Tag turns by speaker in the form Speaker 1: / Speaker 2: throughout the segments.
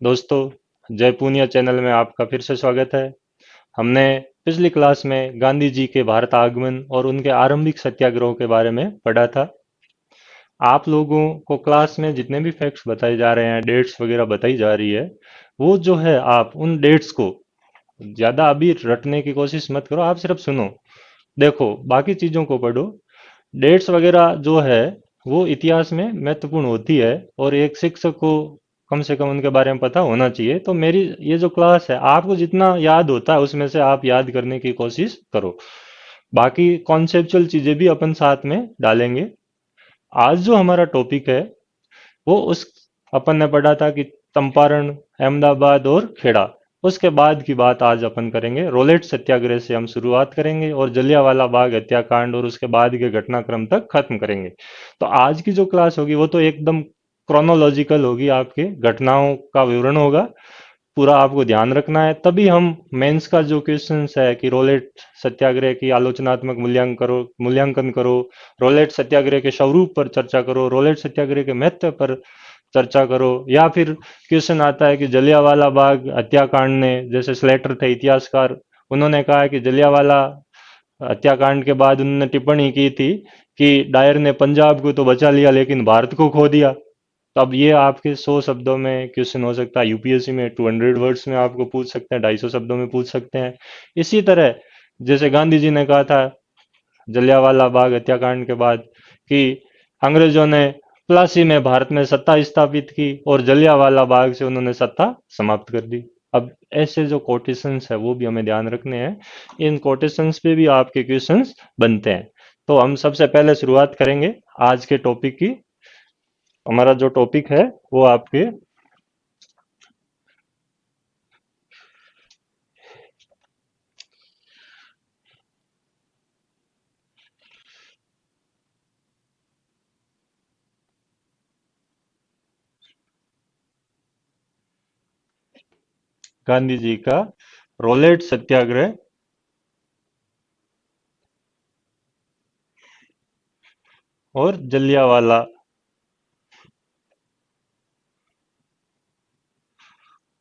Speaker 1: दोस्तों, जय पूनिया चैनल में आपका फिर से स्वागत है। हमने पिछली क्लास में गांधी जी के भारत आगमन और उनके आरंभिक सत्याग्रहों के बारे में पढ़ा था। आप लोगों को क्लास में जितने भी फैक्ट्स बताए जा रहे हैं, डेट्स वगैरह बताई जा रही है, वो जो है आप उन डेट्स को ज़्यादा अभी रटने की कोशिश मत करो, आप सिर्फ सुनो। देखो, बाकी चीज़ों को पढ़ो। डेट्स वगैरह जो है वो इतिहास में महत्वपूर्ण होती है और एक शिक्षक को कम से कम उनके बारे में पता होना चाहिए। तो मेरी ये जो क्लास है, आपको जितना याद होता है उसमें से आप याद करने की कोशिश करो। बाकी कॉन्सेप्चुअल चीजें भी अपन साथ में डालेंगे। आज जो हमारा टॉपिक है वो उस अपन ने पढ़ा था कि चंपारण, अहमदाबाद और खेड़ा। उसके बाद की बात आज अपन करेंगे। रोलेट सत्याग्रह से हम शुरुआत करेंगे और जलियांवाला बाग हत्याकांड और उसके बाद के घटनाक्रम तक खत्म करेंगे। तो आज की जो क्लास होगी वो तो एकदम क्रोनोलॉजिकल होगी, आपके घटनाओं का विवरण होगा। पूरा आपको ध्यान रखना है, तभी हम मेंस का जो क्वेश्चंस है कि रोलेट सत्याग्रह की आलोचनात्मक मूल्यांकन करो, रोलेट सत्याग्रह के स्वरूप पर चर्चा करो, रोलेट सत्याग्रह के महत्व पर चर्चा करो, या फिर क्वेश्चन आता है कि जलियांवाला बाग हत्याकांड ने, जैसे स्लेटर थे इतिहासकार, उन्होंने कहा है कि जलियांवाला हत्याकांड के बाद उन्होंने टिप्पणी की थी कि डायर ने पंजाब को तो बचा लिया लेकिन भारत को खो दिया। तो अब ये आपके 100 शब्दों में क्वेश्चन हो सकता है, यूपीएससी में 200 वर्ड्स में आपको पूछ सकते हैं, 250 शब्दों में पूछ सकते हैं। इसी तरह जैसे गांधी जी ने कहा था जलियांवाला बाग हत्याकांड के बाद कि अंग्रेजों ने प्लासी में भारत में सत्ता स्थापित की और जलियांवाला बाग से उन्होंने सत्ता समाप्त कर दी। अब ऐसे जो कोटेशंस है वो भी हमें ध्यान रखने हैं। इन कोटेशंस पे भी आपके क्वेश्चंस बनते हैं। तो हम सबसे पहले शुरुआत करेंगे आज के टॉपिक की। हमारा जो टॉपिक है वो आपके गांधी जी का रोलेट सत्याग्रह और जलियांवाला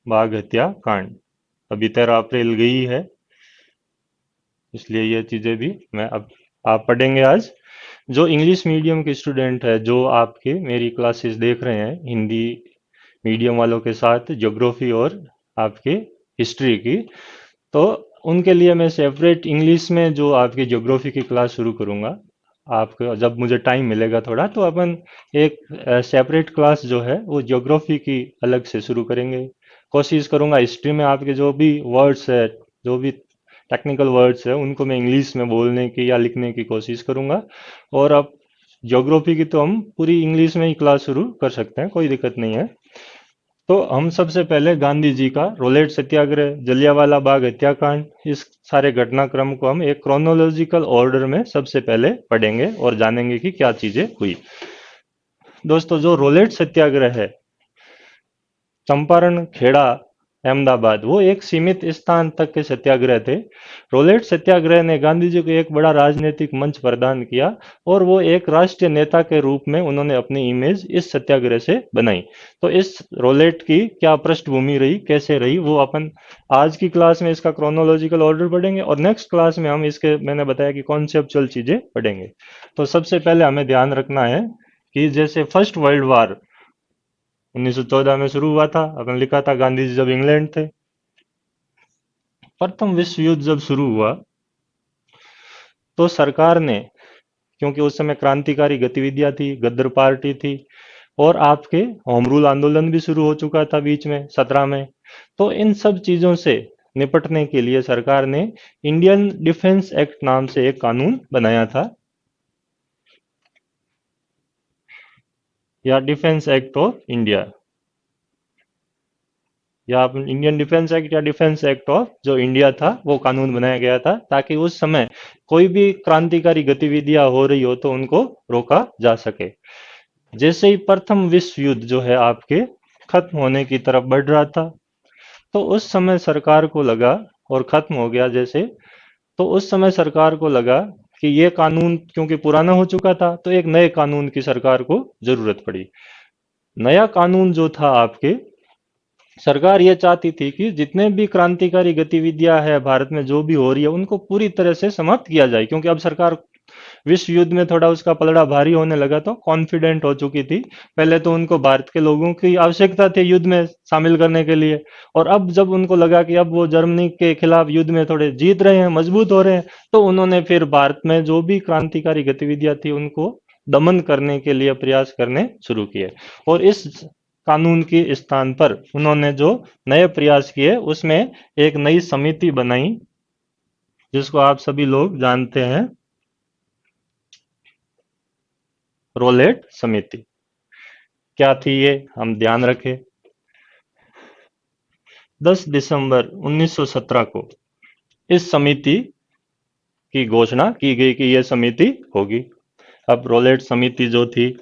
Speaker 1: बाग हत्याकांड। अभी 13 अप्रैल गई है, इसलिए ये चीजें भी मैं अब आप पढ़ेंगे आज। जो इंग्लिश मीडियम के स्टूडेंट है, जो आपके मेरी क्लासेस देख रहे हैं हिंदी मीडियम वालों के साथ ज्योग्राफी और आपके हिस्ट्री की, तो उनके लिए मैं सेपरेट इंग्लिश में जो आपकी ज्योग्राफी की क्लास शुरू करूंगा। आपको जब मुझे टाइम मिलेगा थोड़ा, तो अपन एक सेपरेट क्लास जो है वो ज्योग्राफी की अलग से शुरू करेंगे। कोशिश करूंगा हिस्ट्री में आपके जो भी वर्ड्स है, जो भी टेक्निकल वर्ड्स है, उनको मैं इंग्लिश में बोलने की या लिखने की कोशिश करूंगा। और अब ज्योग्राफी की तो हम पूरी इंग्लिश में ही क्लास शुरू कर सकते हैं, कोई दिक्कत नहीं है। तो हम सबसे पहले गांधी जी का रोलेट सत्याग्रह, जलियांवाला बाग हत्याकांड, इस सारे घटनाक्रम को हम एक क्रोनोलॉजिकल ऑर्डर में सबसे पहले पढ़ेंगे और जानेंगे कि क्या चीजें हुई। दोस्तों, जो रोलेट सत्याग्रह है, चंपारण, खेड़ा, अहमदाबाद, वो एक सीमित स्थान तक के सत्याग्रह थे। रोलेट सत्याग्रह ने गांधी जी को एक बड़ा राजनीतिक मंच प्रदान किया और वो एक राष्ट्रीय नेता के रूप में उन्होंने अपनी इमेज इस सत्याग्रह से बनाई। तो इस रोलेट की क्या पृष्ठभूमि रही, कैसे रही, वो अपन आज की क्लास में इसका क्रोनोलॉजिकल ऑर्डर पढ़ेंगे और नेक्स्ट क्लास में हम इसके, मैंने बताया कि कॉन्सेप्चुअल चीजें पढ़ेंगे। तो सबसे पहले हमें ध्यान रखना है कि जैसे फर्स्ट वर्ल्ड वार 1914 में शुरू हुआ था, अपन लिखा था गांधी जी जब इंग्लैंड थे। प्रथम विश्व युद्ध जब शुरू हुआ तो सरकार ने, क्योंकि उस समय क्रांतिकारी गतिविधियां थी, गद्दर पार्टी थी और आपके होम रूल आंदोलन भी शुरू हो चुका था बीच में 17 में। तो इन सब चीजों से निपटने के लिए सरकार ने इंडियन डिफेंस एक्ट नाम से एक कानून बनाया था, या डिफेंस एक्ट ऑफ इंडिया, या इंडियन डिफेंस एक्ट या डिफेंस एक्ट ऑफ जो इंडिया था, वो कानून बनाया गया था ताकि उस समय कोई भी क्रांतिकारी गतिविधियां हो रही हो तो उनको रोका जा सके। जैसे ही प्रथम विश्व युद्ध जो है आपके खत्म होने की तरफ बढ़ रहा था, तो उस समय सरकार को लगा, और खत्म हो गया जैसे, तो उस समय सरकार को लगा कि ये कानून क्योंकि पुराना हो चुका था, तो एक नए कानून की सरकार को जरूरत पड़ी। नया कानून जो था आपके, सरकार ये चाहती थी कि जितने भी क्रांतिकारी गतिविधियां है भारत में जो भी हो रही है उनको पूरी तरह से समाप्त किया जाए, क्योंकि अब सरकार विश्व युद्ध में थोड़ा उसका पलड़ा भारी होने लगा तो कॉन्फिडेंट हो चुकी थी। पहले तो उनको भारत के लोगों की आवश्यकता थी युद्ध में शामिल करने के लिए, और अब जब उनको लगा कि अब वो जर्मनी के खिलाफ युद्ध में थोड़े जीत रहे हैं, मजबूत हो रहे हैं, तो उन्होंने फिर भारत में जो भी क्रांतिकारी गतिविधियां थी उनको दमन करने के लिए प्रयास करने शुरू किए। और इस कानून के स्थान पर उन्होंने जो नए प्रयास किए उसमें एक नई समिति बनाई, जिसको आप सभी लोग जानते हैं, रोलेट समिति। क्या थी ये, हम ध्यान रखें। 10 दिसंबर 1917 को इस समिति की घोषणा की गई कि यह समिति होगी। अब रोलेट समिति जो थी,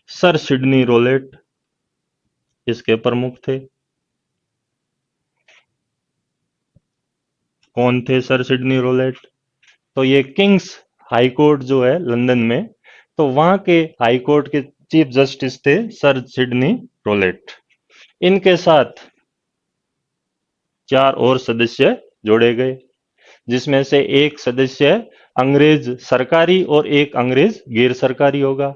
Speaker 1: सर सिडनी रोलेट इसके प्रमुख थे। कौन थे सर सिडनी रोलेट? तो ये किंग्स हाई कोर्ट जो है लंदन में, तो वहां के हाई कोर्ट के चीफ जस्टिस थे सर सिडनी रोलेट। इनके साथ 4 और सदस्य जोड़े गए, जिसमें से एक सदस्य अंग्रेज सरकारी और एक अंग्रेज गैर सरकारी होगा,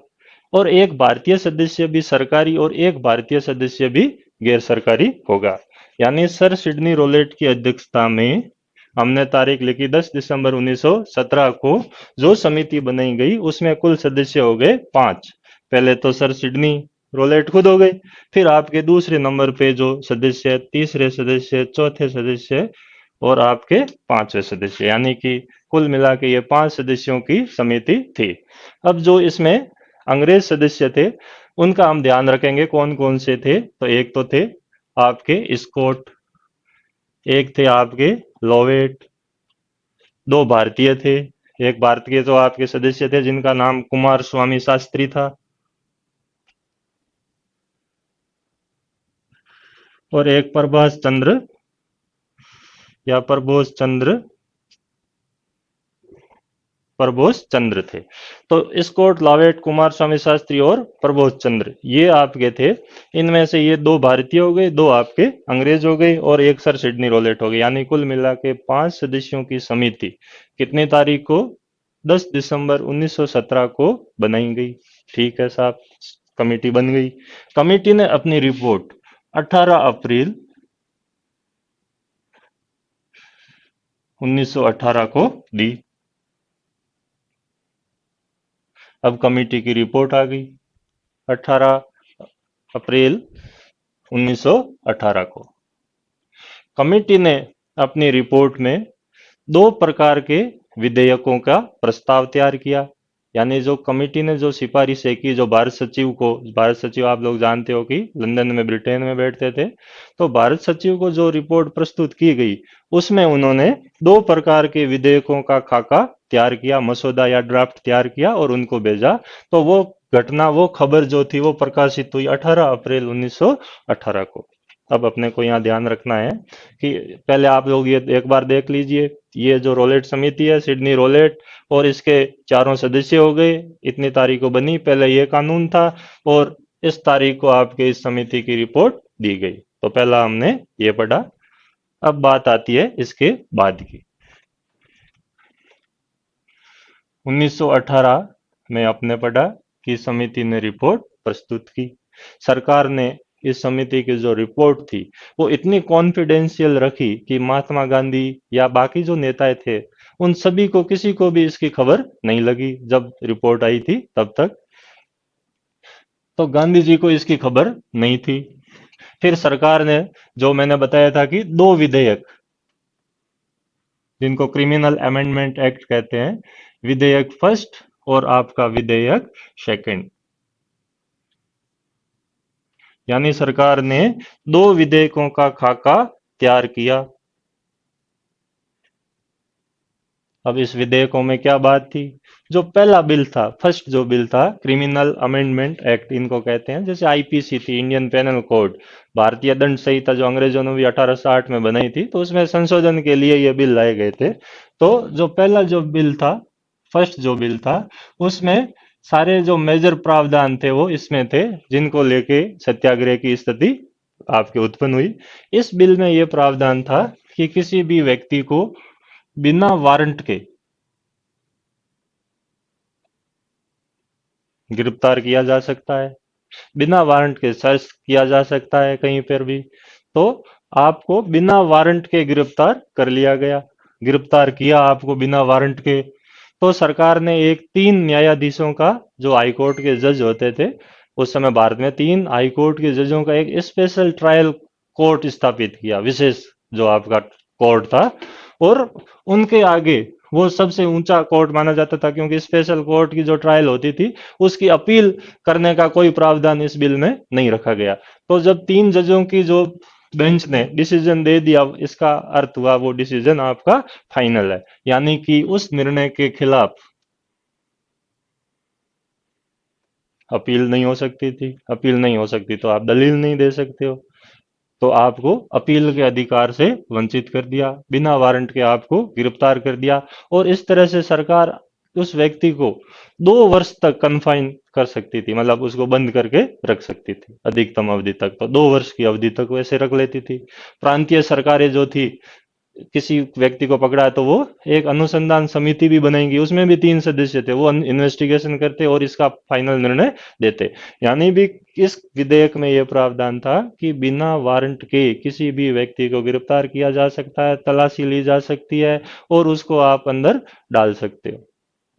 Speaker 1: और एक भारतीय सदस्य भी सरकारी और एक भारतीय सदस्य भी गैर सरकारी होगा। यानी सर सिडनी रोलेट की अध्यक्षता में हमने तारीख लिखी 10 दिसंबर 1917 को जो समिति बनाई गई उसमें कुल सदस्य हो गए 5। पहले तो सर सिडनी रोलेट खुद हो गए, फिर आपके दूसरे नंबर पे जो सदस्य, तीसरे सदस्य, चौथे सदस्य और आपके पांचवें सदस्य, यानी कि कुल मिला के ये 5 सदस्यों की समिति थी। अब जो इसमें अंग्रेज सदस्य थे उनका हम ध्यान रखेंगे कौन कौन से थे। तो एक तो थे आपके स्कॉट, एक थे आपके लोवेट, दो भारतीय थे। एक भारतीय तो आपके सदस्य थे जिनका नाम कुमार स्वामी शास्त्री था, और एक प्रभाष चंद्र या प्रबोध चंद्र थे। तो स्कॉट, लॉवेट, कुमार स्वामी शास्त्री और प्रबोध चंद्र ये आपके थे। इनमें से ये 2 भारतीय हो गए, 2 आपके अंग्रेज हो गए और एक सर सिडनी रोलेट हो गए, यानी कुल मिला के 5 सदस्यों की समिति कितनी तारीख को, 10 दिसंबर 1917 को बनाई गई। ठीक है साहब, कमेटी बन गई। कमेटी ने अपनी रिपोर्ट 18 अप्रैल 1918 को दी। अब कमेटी की रिपोर्ट आ गई 18 अप्रैल 1918 को। कमेटी ने अपनी रिपोर्ट में 2 प्रकार के विधेयकों का प्रस्ताव तैयार किया। यानी जो कमेटी ने जो सिफारिशें की, जो भारत सचिव को, भारत सचिव आप लोग जानते हो कि लंदन में, ब्रिटेन में बैठते थे, तो भारत सचिव को जो रिपोर्ट प्रस्तुत की गई उसमें उन्होंने 2 प्रकार के विधेयकों का खाका तैयार किया, मसौदा या ड्राफ्ट तैयार किया और उनको भेजा। तो वो घटना, वो खबर जो थी वो प्रकाशित हुई 18 अप्रैल 1918 को। अब अपने को यहाँ ध्यान रखना है कि पहले आप लोग ये एक बार देख लीजिए, ये जो रोलेट समिति है, सिडनी रोलेट और इसके चारों सदस्य हो गए, इतनी तारीख को बनी, पहले ये कानून था और इस तारीख को आपके इस समिति की रिपोर्ट दी गई। तो पहला हमने ये पढ़ा। अब बात आती है इसके बाद की। 1918 में आपने पढ़ा कि समिति ने रिपोर्ट प्रस्तुत की। सरकार ने इस समिति की जो रिपोर्ट थी वो इतनी कॉन्फिडेंशियल रखी कि महात्मा गांधी या बाकी जो नेताएं थे उन सभी को, किसी को भी इसकी खबर नहीं लगी। जब रिपोर्ट आई थी तब तक तो गांधी जी को इसकी खबर नहीं थी। फिर सरकार ने, जो मैंने बताया था कि 2 विधेयक, जिनको क्रिमिनल अमेंडमेंट एक्ट कहते हैं, विधेयक फर्स्ट और आपका विधेयक सेकंड, यानी सरकार ने 2 विधेयकों का खाका तैयार किया। अब इस विधेयकों में क्या बात थी? जो पहला बिल था, फर्स्ट जो बिल था, क्रिमिनल अमेंडमेंट एक्ट इनको कहते हैं, जैसे आईपीसी थी, इंडियन पेनल कोड, भारतीय दंड संहिता जो अंग्रेजों ने भी 1860 में बनाई थी, तो उसमें संशोधन के लिए ये बिल लाए गए थे। तो जो पहला जो बिल था, फर्स्ट जो बिल था, उसमें सारे जो मेजर प्रावधान थे वो इसमें थे, जिनको लेके सत्याग्रह की स्थिति आपके उत्पन्न हुई। इस बिल में ये प्रावधान था कि किसी भी व्यक्ति को बिना वारंट के गिरफ्तार किया जा सकता है, बिना वारंट के सर्च किया जा सकता है कहीं पर भी। तो आपको बिना वारंट के गिरफ्तार कर लिया गया, गिरफ्तार किया आपको बिना वारंट के। तो सरकार ने एक 3 न्यायाधीशों का, जो हाईकोर्ट के जज होते थे उस समय भारत में, 3 हाईकोर्ट के जजों का एक स्पेशल ट्रायल कोर्ट स्थापित किया, विशेष जो आपका कोर्ट था। और उनके आगे, वो सबसे ऊंचा कोर्ट माना जाता था, क्योंकि स्पेशल कोर्ट की जो ट्रायल होती थी उसकी अपील करने का कोई प्रावधान इस बिल में नहीं रखा गया। तो जब 3 जजों की जो बेंच ने डिसीजन दे दिया, इसका अर्थ हुआ वो डिसीजन आपका फाइनल है, यानी कि उस निर्णय के खिलाफ अपील नहीं हो सकती थी। अपील नहीं हो सकती तो आप दलील नहीं दे सकते हो, तो आपको अपील के अधिकार से वंचित कर दिया, बिना वारंट के आपको गिरफ्तार कर दिया। और इस तरह से सरकार उस व्यक्ति को 2 वर्ष तक कन्फाइन कर सकती थी, मतलब उसको बंद करके रख सकती थी अधिकतम अवधि तक। तो 2 वर्ष की अवधि तक वैसे रख लेती थी। प्रांतीय सरकारें जो थी, किसी व्यक्ति को पकड़ा है तो वो एक अनुसंधान समिति भी बनाएंगी, उसमें भी 3 सदस्य थे, वो इन्वेस्टिगेशन करते और इसका फाइनल निर्णय देते। यानी भी इस विधेयक में यह प्रावधान था कि बिना वारंट के किसी भी व्यक्ति को गिरफ्तार किया जा सकता है, तलाशी ली जा सकती है और उसको आप अंदर डाल सकते हो।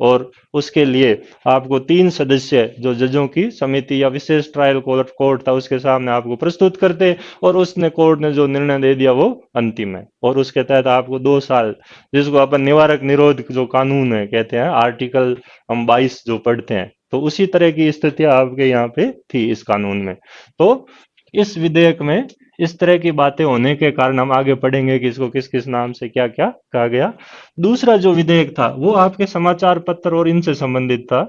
Speaker 1: और उसके लिए आपको 3 सदस्य जो जजों की समिति या विशेष ट्रायल कोर्ट था उसके सामने आपको प्रस्तुत करते, और उसने कोर्ट ने जो निर्णय दे दिया वो अंतिम है। और उसके तहत आपको 2 साल, जिसको अपन निवारक निरोध जो कानून है कहते हैं, आर्टिकल हम 22 जो पढ़ते हैं, तो उसी तरह की स्थितियां आपके यहाँ पे थी इस कानून में। तो इस विधेयक में इस तरह की बातें होने के कारण हम आगे पढ़ेंगे कि इसको किस किस नाम से क्या क्या कहा गया। दूसरा जो विधेयक था वो आपके समाचार पत्र और इनसे संबंधित था,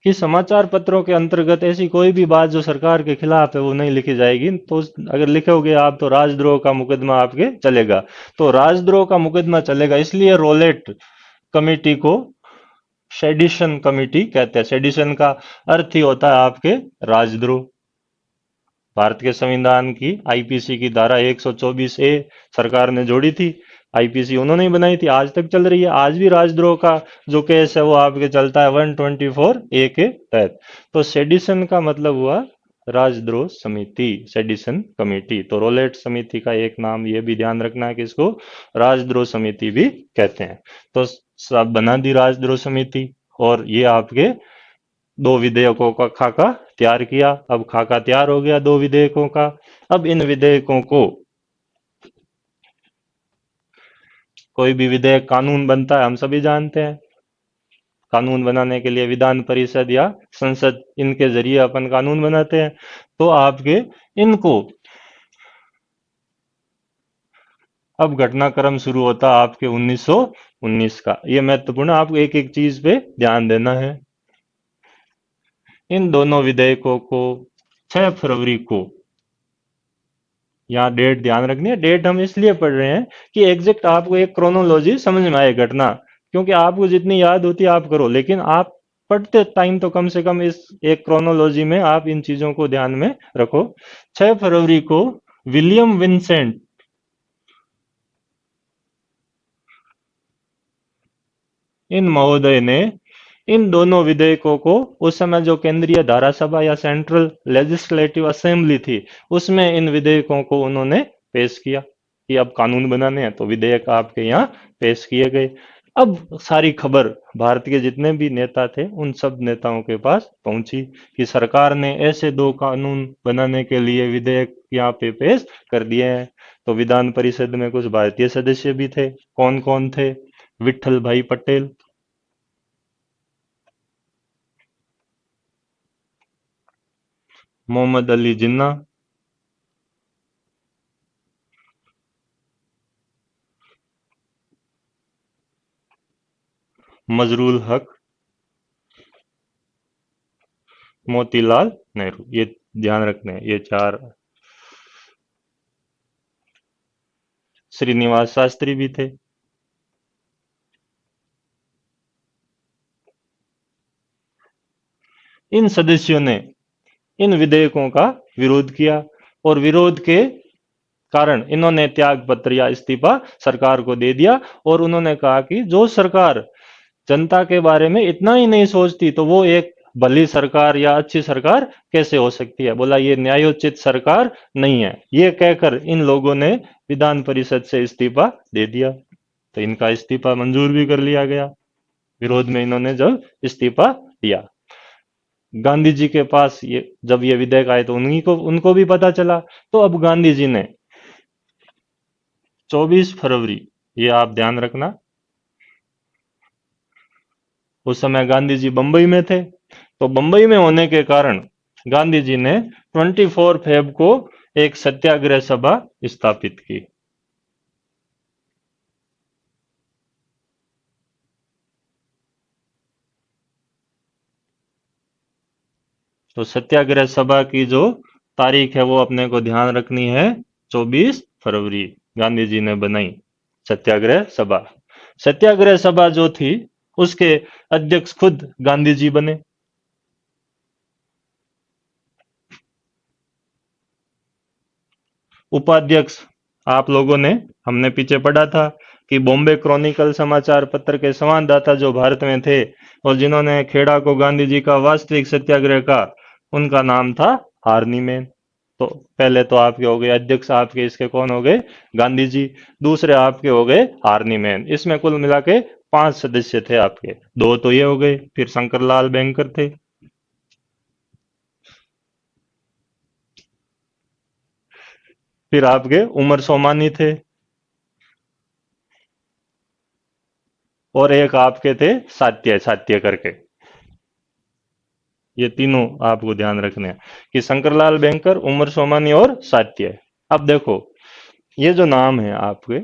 Speaker 1: कि समाचार पत्रों के अंतर्गत ऐसी कोई भी बात जो सरकार के खिलाफ है वो नहीं लिखी जाएगी। तो अगर लिखोगे आप तो राजद्रोह का मुकदमा आपके चलेगा। तो राजद्रोह का मुकदमा चलेगा, इसलिए रोलेट कमेटी को सेडिशन कमेटी कहते हैं। सेडिशन का अर्थ ही होता है आपके राजद्रोह। भारत के संविधान की आईपीसी की धारा 124 ए सरकार ने जोड़ी थी। आईपीसी उन्होंने ही बनाई थी, आज तक चल रही है। आज भी राजद्रोह का जो केस है वो आपके चलता है 124 ए के तहत। तो सेडिशन का मतलब हुआ राजद्रोह समिति, सेडिशन कमेटी। तो रोलेट समिति का एक नाम ये भी ध्यान रखना है कि इसको राजद्रोह समिति भी कहते हैं। तो सब बना दी राजद्रोह समिति, और ये आपके 2 विधेयकों का खाका तैयार किया। अब खाका तैयार हो गया 2 विधेयकों का। अब इन विधेयकों को, कोई भी विधेयक कानून बनता है हम सभी जानते हैं। कानून बनाने के लिए विधान परिषद या संसद, इनके जरिए अपन कानून बनाते हैं। तो आपके इनको, अब घटनाक्रम शुरू होता है आपके 1919 का। ये महत्वपूर्ण, आपको एक एक चीज पे ध्यान देना है। इन दोनों विधेयकों को 6 फरवरी को, यहाँ डेट ध्यान रखनी है। डेट हम इसलिए पढ़ रहे हैं कि एग्जैक्ट आपको एक क्रोनोलॉजी समझ में आए घटना, क्योंकि आपको जितनी याद होती है आप करो, लेकिन आप पढ़ते टाइम तो कम से कम इस एक क्रोनोलॉजी में आप इन चीजों को ध्यान में रखो। 6 फरवरी को विलियम विंसेंट, इन महोदय ने इन दोनों विधेयकों को, उस समय जो केंद्रीय धारा सभा या सेंट्रल लेजिस्लेटिव असेंबली थी, उसमें इन विधेयकों को उन्होंने पेश किया कि अब कानून बनाने हैं। तो विधेयक आपके यहाँ पेश किए गए। अब सारी खबर भारत के जितने भी नेता थे उन सब नेताओं के पास पहुंची कि सरकार ने ऐसे 2 कानून बनाने के लिए विधेयक यहाँ पे पेश कर दिए हैं। तो विधान परिषद में कुछ भारतीय सदस्य भी थे। कौन कौन थे? विट्ठल भाई पटेल, मोहम्मद अली जिन्ना, मजरूल हक, मोतीलाल नेहरू। ये ध्यान रखने हैं, ये 4। श्रीनिवास शास्त्री भी थे। इन सदस्यों ने इन विधेयकों का विरोध किया और विरोध के कारण इन्होंने त्याग पत्र या इस्तीफा सरकार को दे दिया और उन्होंने कहा कि जो सरकार जनता के बारे में इतना ही नहीं सोचती तो वो एक भली सरकार या अच्छी सरकार कैसे हो सकती है। बोला ये न्यायोचित सरकार नहीं है। ये कहकर इन लोगों ने विधान परिषद से इस्तीफा दे दिया। तो इनका इस्तीफा मंजूर भी कर लिया गया। विरोध में इन्होंने जब इस्तीफा दिया, गांधी जी के पास ये जब ये विधेयक आए तो उन्हीं को उनको भी पता चला। तो अब गांधी जी ने 24 फरवरी, ये आप ध्यान रखना, उस समय गांधी जी बंबई में थे। तो बंबई में होने के कारण गांधी जी ने 24 फेब को एक सत्याग्रह सभा स्थापित की। तो सत्याग्रह सभा की जो तारीख है वो अपने को ध्यान रखनी है, 24 फरवरी गांधी जी ने बनाई सत्याग्रह सभा। सत्याग्रह सभा जो थी उसके अध्यक्ष खुद गांधी जी बने। उपाध्यक्ष आप लोगों ने, हमने पीछे पढ़ा था कि बॉम्बे क्रॉनिकल समाचार पत्र के संवाददाता जो भारत में थे और जिन्होंने खेड़ा को गांधी जी का वास्तविक सत्याग्रह का, उनका नाम था हार्नी मैन। तो पहले तो आपके हो गए अध्यक्ष, आपके इसके कौन हो गए, गांधी जी। दूसरे आपके हो गए हार्नी मैन। इसमें कुल मिला के 5 सदस्य थे आपके, दो तो ये हो गए, फिर शंकरलाल बैंकर थे, फिर आपके उमर सोमानी थे, और एक आपके थे सात्य, सात्य करके। ये तीनों आपको ध्यान रखने हैं कि शंकरलाल बैंकर, उमर सोमानी और सात्य। अब देखो, ये जो नाम है आपके,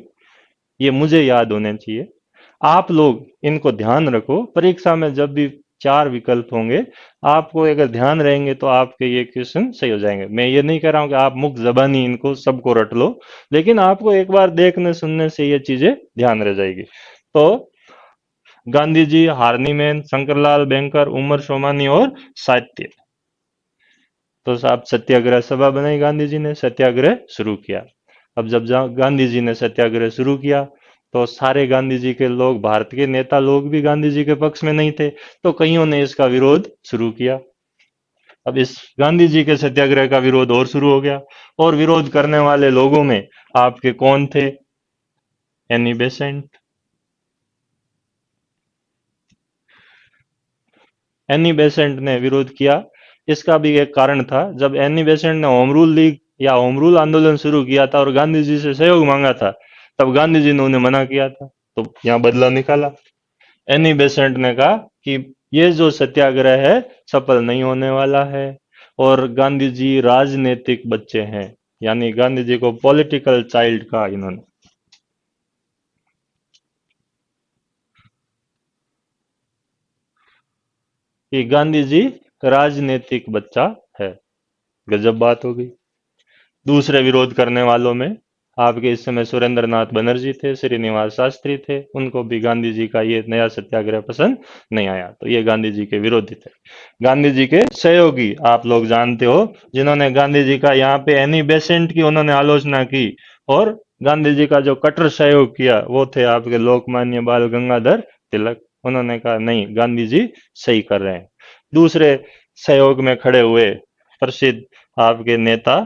Speaker 1: ये मुझे याद होने चाहिए। आप लोग इनको ध्यान रखो, परीक्षा में जब भी 4 विकल्प होंगे, आपको अगर ध्यान रहेंगे तो आपके ये क्वेश्चन सही हो जाएंगे। मैं ये नहीं कह रहा हूं कि आप मुक्त जबानी इनको सबको रट लो, लेकिन आपको एक बार देखने सुनने से ये चीजें ध्यान रह जाएगी। तो गांधी जी, हार्नी मैन, शंकरलाल बैंकर, उमर सोमानी और साहित्य। तो साहब सत्याग्रह सभा बनाई, गांधी जी ने सत्याग्रह शुरू किया। अब जब गांधी जी ने सत्याग्रह शुरू किया तो सारे गांधी जी के लोग, भारत के नेता लोग भी गांधी जी के पक्ष में नहीं थे, तो कईयों ने इसका विरोध शुरू किया। अब इस गांधी जी के सत्याग्रह का विरोध और शुरू हो गया। और विरोध करने वाले लोगों में आपके कौन थे, एनी बेसेंट। एनी बेसेंट ने विरोध किया। इसका भी एक कारण था, जब एनी बेसेंट ने होम रूल लीग या होम रूल आंदोलन शुरू किया था और गांधी जी से सहयोग मांगा था, तब गांधी जी ने उन्हें मना किया था। तो यहाँ बदला निकाला। एनी बेसेंट ने कहा कि ये जो सत्याग्रह है सफल नहीं होने वाला है, और गांधी जी राजनीतिक बच्चे हैं, यानी गांधी जी को पॉलिटिकल चाइल्ड कहा इन्होंने, कि गांधी जी राजनीतिक बच्चा है। गजब बात हो गई। दूसरे विरोध करने वालों में आपके इस समय सुरेंद्र नाथ बनर्जी थे, श्रीनिवास शास्त्री थे। उनको भी गांधी जी का ये नया सत्याग्रह पसंद नहीं आया, तो ये गांधी जी के विरोधी थे। गांधी जी के सहयोगी आप लोग जानते हो, जिन्होंने गांधी जी का, यहाँ पे एनी बेसेंट की उन्होंने आलोचना की, और गांधी जी का जो कट्टर सहयोग किया वो थे आपके लोकमान्य बाल गंगाधर तिलक। उन्होंने कहा नहीं, गांधी जी सही कर रहे हैं। दूसरे सहयोग में खड़े हुए प्रसिद्ध आपके नेता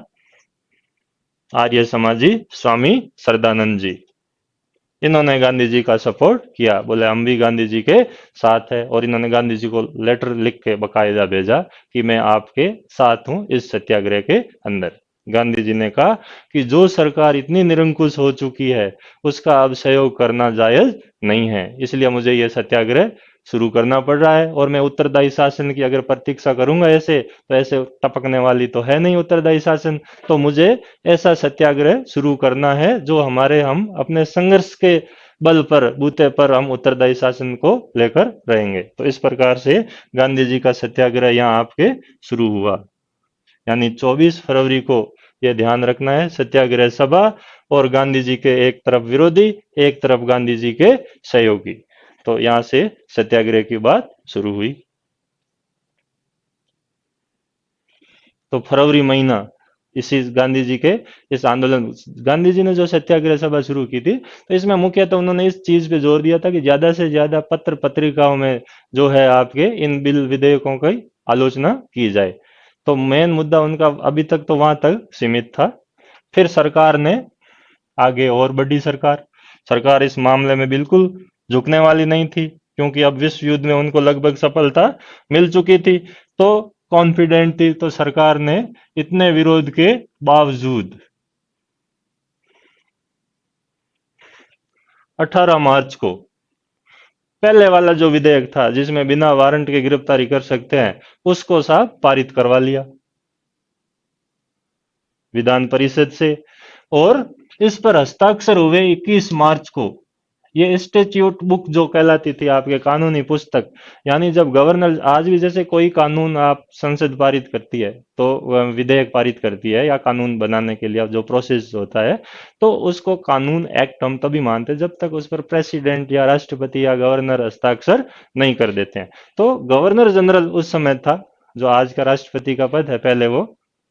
Speaker 1: आर्य समाजी स्वामी श्रद्धानंद जी, इन्होंने गांधी जी का सपोर्ट किया, बोले हम भी गांधी जी के साथ है। और इन्होंने गांधी जी को लेटर लिख के बकायदा भेजा कि मैं आपके साथ हूं इस सत्याग्रह के अंदर। गांधी जी ने कहा कि जो सरकार इतनी निरंकुश हो चुकी है उसका अब सहयोग करना जायज नहीं है, इसलिए मुझे यह सत्याग्रह शुरू करना पड़ रहा है। और मैं उत्तरदायी शासन की अगर प्रतीक्षा करूंगा ऐसे, तो ऐसे टपकने वाली तो है नहीं उत्तरदायी शासन। तो मुझे ऐसा सत्याग्रह शुरू करना है जो हमारे, हम अपने संघर्ष के बल पर, बूते पर हम उत्तरदायी शासन को लेकर रहेंगे। तो इस प्रकार से गांधी जी का सत्याग्रह यहाँ आपके शुरू हुआ। यानी 24 फरवरी को यह ध्यान रखना है, सत्याग्रह सभा, और गांधी जी के एक तरफ विरोधी, एक तरफ गांधी जी के सहयोगी। तो यहां से सत्याग्रह की बात शुरू हुई। तो फरवरी महीना इसी गांधी जी के इस आंदोलन, गांधी जी ने जो सत्याग्रह सभा शुरू की थी, तो इसमें मुख्यतः उन्होंने इस चीज पे जोर दिया था कि ज्यादा से ज्यादा पत्र पत्रिकाओं में जो है आपके इन बिल विधेयकों की आलोचना की जाए। तो मेन मुद्दा उनका अभी तक तो वहां तक सीमित था। फिर सरकार ने आगे और बढ़ी। सरकार सरकार इस मामले में बिल्कुल झुकने वाली नहीं थी, क्योंकि अब विश्व युद्ध में उनको लगभग सफलता मिल चुकी थी। तो कॉन्फिडेंट थी, तो सरकार ने इतने विरोध के बावजूद 18 मार्च को पहले वाला जो विधेयक था जिसमें बिना वारंट के गिरफ्तारी कर सकते हैं, उसको साहब पारित करवा लिया विधान परिषद से। और इस पर हस्ताक्षर हुए 21 मार्च को। ये स्टेच्यूट बुक जो कहलाती थी आपके कानूनी पुस्तक, यानी जब गवर्नर आज भी जैसे कोई कानून आप संसद पारित करती है, तो विधेयक पारित करती है या कानून बनाने के लिए अब जो प्रोसेस होता है, तो उसको कानून एक्ट हम तभी मानते हैं जब तक उस पर प्रेसिडेंट या राष्ट्रपति या गवर्नर हस्ताक्षर नहीं कर देते हैं। तो गवर्नर जनरल उस समय था, जो आज का राष्ट्रपति का पद है, पहले वो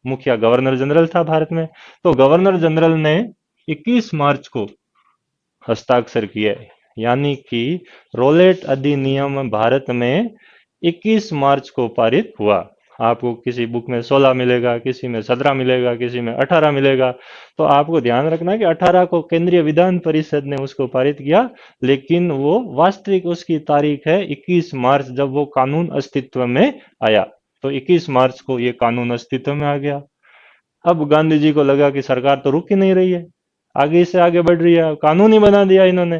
Speaker 1: मुखिया गवर्नर जनरल था भारत में। तो गवर्नर जनरल ने 21 मार्च को हस्ताक्षर किए, यानी कि रोलेट अधिनियम भारत में 21 मार्च को पारित हुआ। आपको किसी बुक में 16 मिलेगा, किसी में 17 मिलेगा, किसी में 18 मिलेगा। तो आपको ध्यान रखना है कि 18 को केंद्रीय विधान परिषद ने उसको पारित किया, लेकिन वो वास्तविक उसकी तारीख है 21 मार्च, जब वो कानून अस्तित्व में आया। तो 21 मार्च को ये कानून अस्तित्व में आ गया। अब गांधी जी को लगा कि सरकार तो रुक ही नहीं रही है, आगे से आगे बढ़ रही है, कानून ही बना दिया इन्होंने।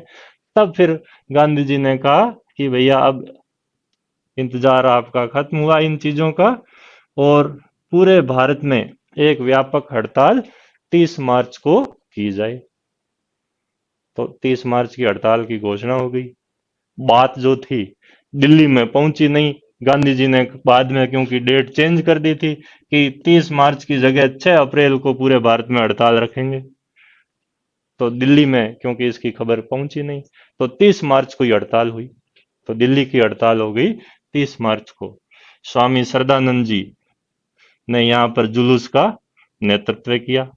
Speaker 1: तब फिर गांधी जी ने कहा कि भैया अब इंतजार आपका खत्म हुआ इन चीजों का, और पूरे भारत में एक व्यापक हड़ताल 30 मार्च को की जाए। तो 30 मार्च की हड़ताल की घोषणा हो गई। बात जो थी दिल्ली में पहुंची नहीं। गांधी जी ने बाद में क्योंकि डेट चेंज कर दी थी कि 30 मार्च की जगह 6 अप्रैल को पूरे भारत में हड़ताल रखेंगे, तो दिल्ली में क्योंकि इसकी खबर पहुंची नहीं, तो 30 मार्च को ही हड़ताल हुई। तो दिल्ली की हड़ताल हो गई 30 मार्च को। स्वामी श्रद्धानंद जी ने यहाँ पर जुलूस का नेतृत्व किया।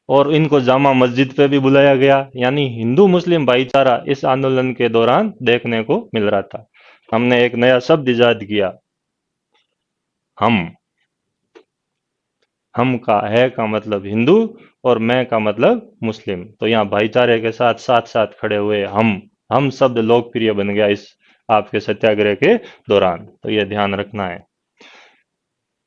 Speaker 1: और इनको जामा मस्जिद पे भी बुलाया गया, यानी हिंदू मुस्लिम भाईचारा इस आंदोलन के दौरान देखने को मिल रहा था। हमने एक नया शब्द इजाद किया, हम। हम का है का मतलब हिंदू, और मैं का मतलब मुस्लिम। तो यहाँ भाईचारे के साथ साथ साथ खड़े हुए हम शब्द लोकप्रिय बन गया इस आपके सत्याग्रह के दौरान। तो ये ध्यान रखना है।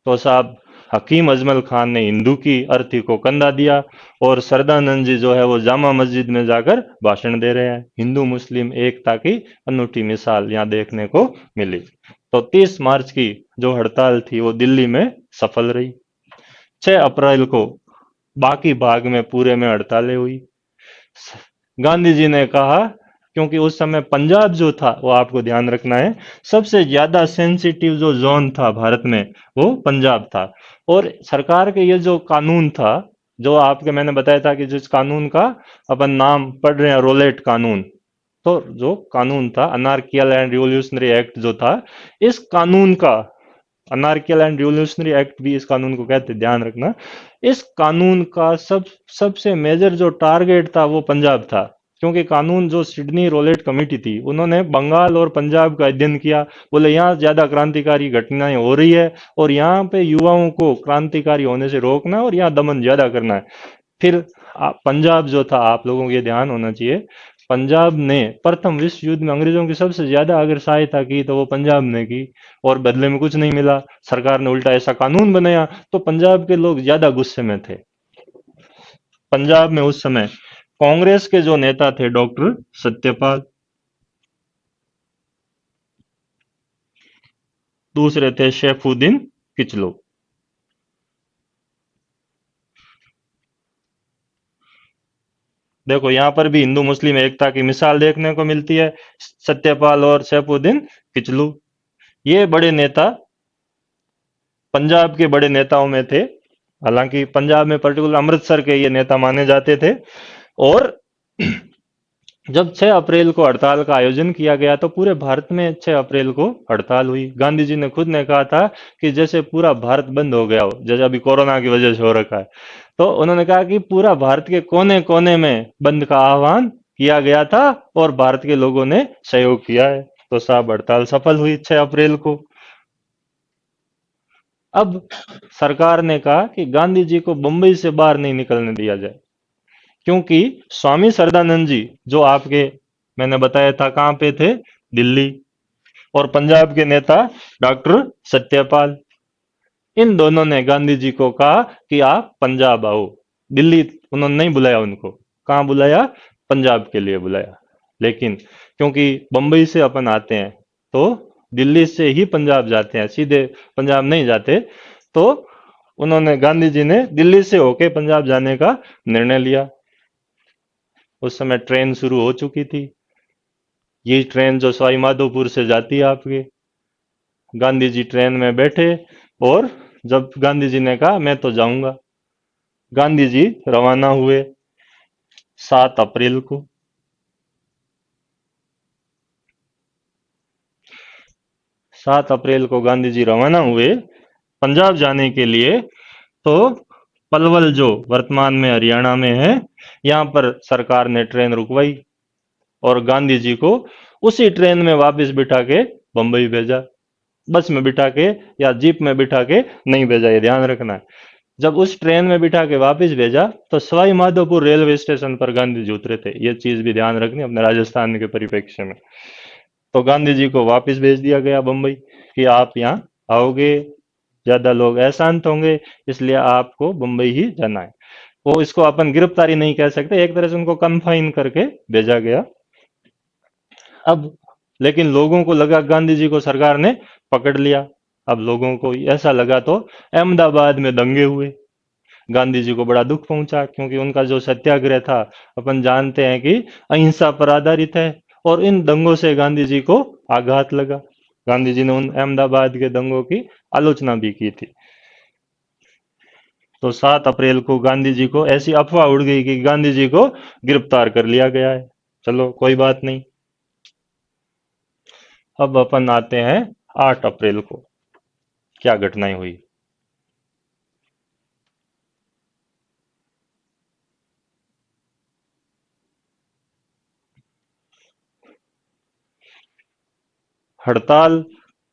Speaker 1: तो साहब हकीम अजमल खान ने हिंदू की अर्थी को कंधा दिया, और सरदानंद जी जो है वो जामा मस्जिद में जाकर भाषण दे रहे हैं। हिंदू मुस्लिम एकता की अनूठी मिसाल यहाँ देखने को मिली। तो 30 मार्च की जो हड़ताल थी वो दिल्ली में सफल रही। 6 अप्रैल को बाकी भाग में पूरे में हड़तालें हुई। गांधी जी ने कहा, क्योंकि उस समय पंजाब जो था वो आपको ध्यान रखना है, सबसे ज्यादा सेंसिटिव जो जोन था भारत में वो पंजाब था। और सरकार के ये जो कानून था, जो आपके मैंने बताया था कि जिस कानून का अपन नाम पढ़ रहे हैं रोलेट कानून, तो जो कानून था अनार्कियल एंड रिवोल्यूशनरी एक्ट जो था, इस कानून का, अनार्कियल एंड रिवोल्यूशनरी एक्ट भी इस कानून को कहते, ध्यान रखना। इस कानून का सबसे मेजर जो टारगेट था वो पंजाब था, क्योंकि कानून जो सिडनी रोलेट कमेटी थी उन्होंने बंगाल और पंजाब का अध्ययन किया। बोले यहाँ ज्यादा क्रांतिकारी घटनाएं हो रही है, और यहाँ पे युवाओं को क्रांतिकारी होने से रोकना है, और यहाँ दमन ज्यादा करना है। फिर पंजाब जो था, आप लोगों को ये ध्यान होना चाहिए, पंजाब ने प्रथम विश्व युद्ध में अंग्रेजों की सबसे ज्यादा अगर सहायता की तो वो पंजाब ने की, और बदले में कुछ नहीं मिला। सरकार ने उल्टा ऐसा कानून बनाया, तो पंजाब के लोग ज्यादा गुस्से में थे। पंजाब में उस समय कांग्रेस के जो नेता थे डॉक्टर सत्यपाल, दूसरे थे शेफुद्दीन किचलू। देखो यहाँ पर भी हिंदू मुस्लिम एकता की मिसाल देखने को मिलती है। सत्यपाल और शेफुद्दीन किचलू, ये बड़े नेता पंजाब के बड़े नेताओं में थे। हालांकि पंजाब में पर्टिकुलर अमृतसर के ये नेता माने जाते थे। और जब 6 अप्रैल को हड़ताल का आयोजन किया गया तो पूरे भारत में 6 अप्रैल को हड़ताल हुई। गांधी जी ने खुद ने कहा था कि जैसे पूरा भारत बंद हो गया हो, जैसे अभी कोरोना की वजह से हो रखा है। तो उन्होंने कहा कि पूरा भारत के कोने कोने में बंद का आह्वान किया गया था और भारत के लोगों ने सहयोग किया है। तो साहब हड़ताल सफल हुई 6 अप्रैल को। अब सरकार ने कहा कि गांधी जी को बंबई से बाहर नहीं निकलने दिया जाए, क्योंकि स्वामी सरदानंद जी जो आपके मैंने बताया था कहाँ पे थे, दिल्ली, और पंजाब के नेता डॉक्टर सत्यपाल, इन दोनों ने गांधी जी को कहा कि आप पंजाब आओ। दिल्ली उन्होंने नहीं बुलाया उनको, कहाँ बुलाया, पंजाब के लिए बुलाया। लेकिन क्योंकि बंबई से अपन आते हैं तो दिल्ली से ही पंजाब जाते हैं, सीधे पंजाब नहीं जाते। तो उन्होंने, गांधी जी ने दिल्ली से होके पंजाब जाने का निर्णय लिया। उस समय ट्रेन शुरू हो चुकी थी, ये ट्रेन जो सवाई माधोपुर से जाती है आपके। गांधी जी ट्रेन में बैठे और जब गांधी जी ने कहा मैं तो जाऊंगा, गांधी जी रवाना हुए 7 अप्रैल को। 7 अप्रैल को गांधी जी रवाना हुए पंजाब जाने के लिए। तो पलवल जो वर्तमान में हरियाणा में है, यहाँ पर सरकार ने ट्रेन रुकवाई और गांधी जी को उसी ट्रेन में वापस बिठा के बंबई भेजा। बस में बिठा के या जीप में बिठा के नहीं भेजा, ये ध्यान रखना है। जब उस ट्रेन में बिठा के वापस भेजा तो सवाई माधोपुर रेलवे स्टेशन पर गांधी जी उतरे थे, ये चीज भी ध्यान रखनी अपने राजस्थान के परिप्रेक्ष्य में। तो गांधी जी को वापस भेज दिया गया बंबई कि आप यहाँ आओगे, ज्यादा लोग अशांत होंगे, इसलिए आपको बंबई ही जाना है। वो इसको अपन गिरफ्तारी नहीं कह सकते, एक तरह से उनको कन्फाइन करके भेजा गया। अब लेकिन लोगों को लगा गांधी जी को सरकार ने पकड़ लिया। अब लोगों को ऐसा लगा तो अहमदाबाद में दंगे हुए। गांधी जी को बड़ा दुख पहुंचा, क्योंकि उनका जो सत्याग्रह था अपन जानते हैं कि अहिंसा पर आधारित है, और इन दंगों से गांधी जी को आघात लगा। गांधी जी ने उन अहमदाबाद के दंगों की आलोचना भी की थी। तो 7 अप्रैल को गांधी जी को ऐसी अफवाह उड़ गई कि गांधी जी को गिरफ्तार कर लिया गया है। चलो कोई बात नहीं। अब अपन आते हैं 8 अप्रैल को, क्या घटनाएं हुई। हड़ताल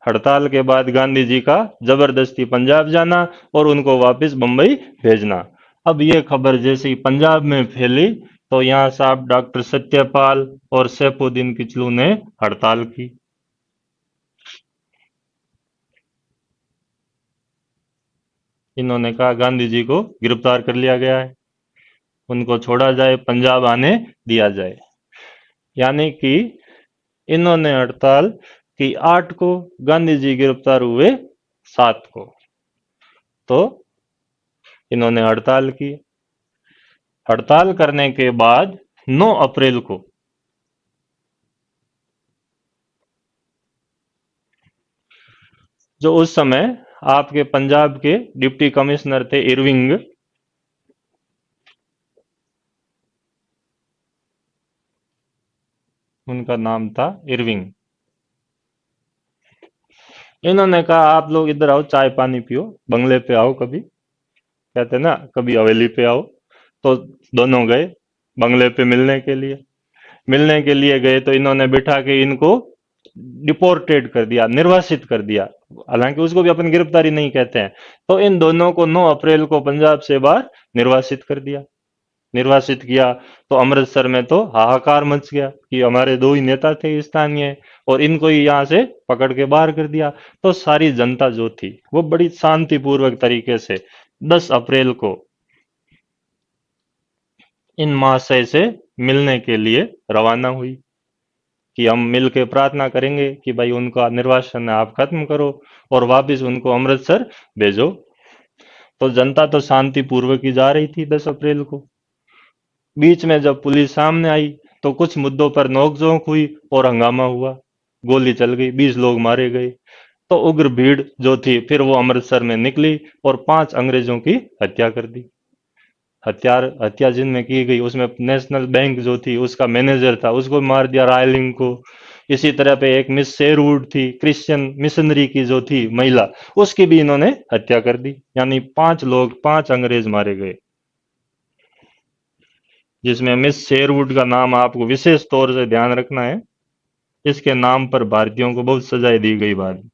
Speaker 1: हड़ताल के बाद गांधी जी का जबरदस्ती पंजाब जाना और उनको वापस बंबई भेजना। अब ये खबर जैसे ही पंजाब में फैली तो यहाँ साहब डॉक्टर सत्यपाल और सैफुद्दीन किचलू ने हड़ताल की। इन्होंने कहा गांधी जी को गिरफ्तार कर लिया गया है, उनको छोड़ा जाए, पंजाब आने दिया जाए। यानी कि इन्होंने हड़ताल की 8 को, गांधी जी गिरफ्तार हुए 7 को। तो इन्होंने हड़ताल की। हड़ताल करने के बाद 9 अप्रैल को जो उस समय आपके पंजाब के डिप्टी कमिश्नर थे इरविंग, उनका नाम था इरविंग, इन्होंने कहा आप लोग इधर आओ, चाय पानी पियो, बंगले पे आओ, कभी कहते ना कभी हवेली पे आओ। तो दोनों गए बंगले पे मिलने के लिए गए तो इन्होंने बिठा के इनको डिपोर्टेड कर दिया, निर्वासित कर दिया। हालांकि उसको भी अपन गिरफ्तारी नहीं कहते हैं। तो इन दोनों को 9 अप्रैल को पंजाब से बाहर निर्वासित कर दिया। निर्वासित किया तो अमृतसर में तो हाहाकार मच गया कि हमारे दो ही नेता थे स्थानीय और इनको ही यहाँ से पकड़ के बाहर कर दिया। तो सारी जनता जो थी वो बड़ी शांतिपूर्वक तरीके से 10 अप्रैल को इन महाशय से मिलने के लिए रवाना हुई कि हम मिल के प्रार्थना करेंगे कि भाई उनका निर्वासन आप खत्म करो और वापस उनको अमृतसर भेजो। तो जनता तो शांतिपूर्वक ही जा रही थी 10 अप्रैल को। बीच में जब पुलिस सामने आई तो कुछ मुद्दों पर नोकझोंक हुई और हंगामा हुआ, गोली चल गई, 20 लोग मारे गए। तो उग्र भीड़ जो थी फिर वो अमृतसर में निकली और 5 अंग्रेजों की हत्या कर दी। हत्या जिनमें की गई उसमें नेशनल बैंक जो थी उसका मैनेजर था, उसको मार दिया, रायलिंग को। इसी तरह पे एक मिस शेरवुड थी, क्रिश्चियन मिशनरी की जो थी महिला, उसकी भी इन्होंने हत्या कर दी। यानी 5 लोग, 5 अंग्रेज मारे गए, जिसमें मिस शेरवुड का नाम आपको विशेष तौर से ध्यान रखना है। इसके नाम पर भारतीयों को बहुत सजाएं दी गई बाद में।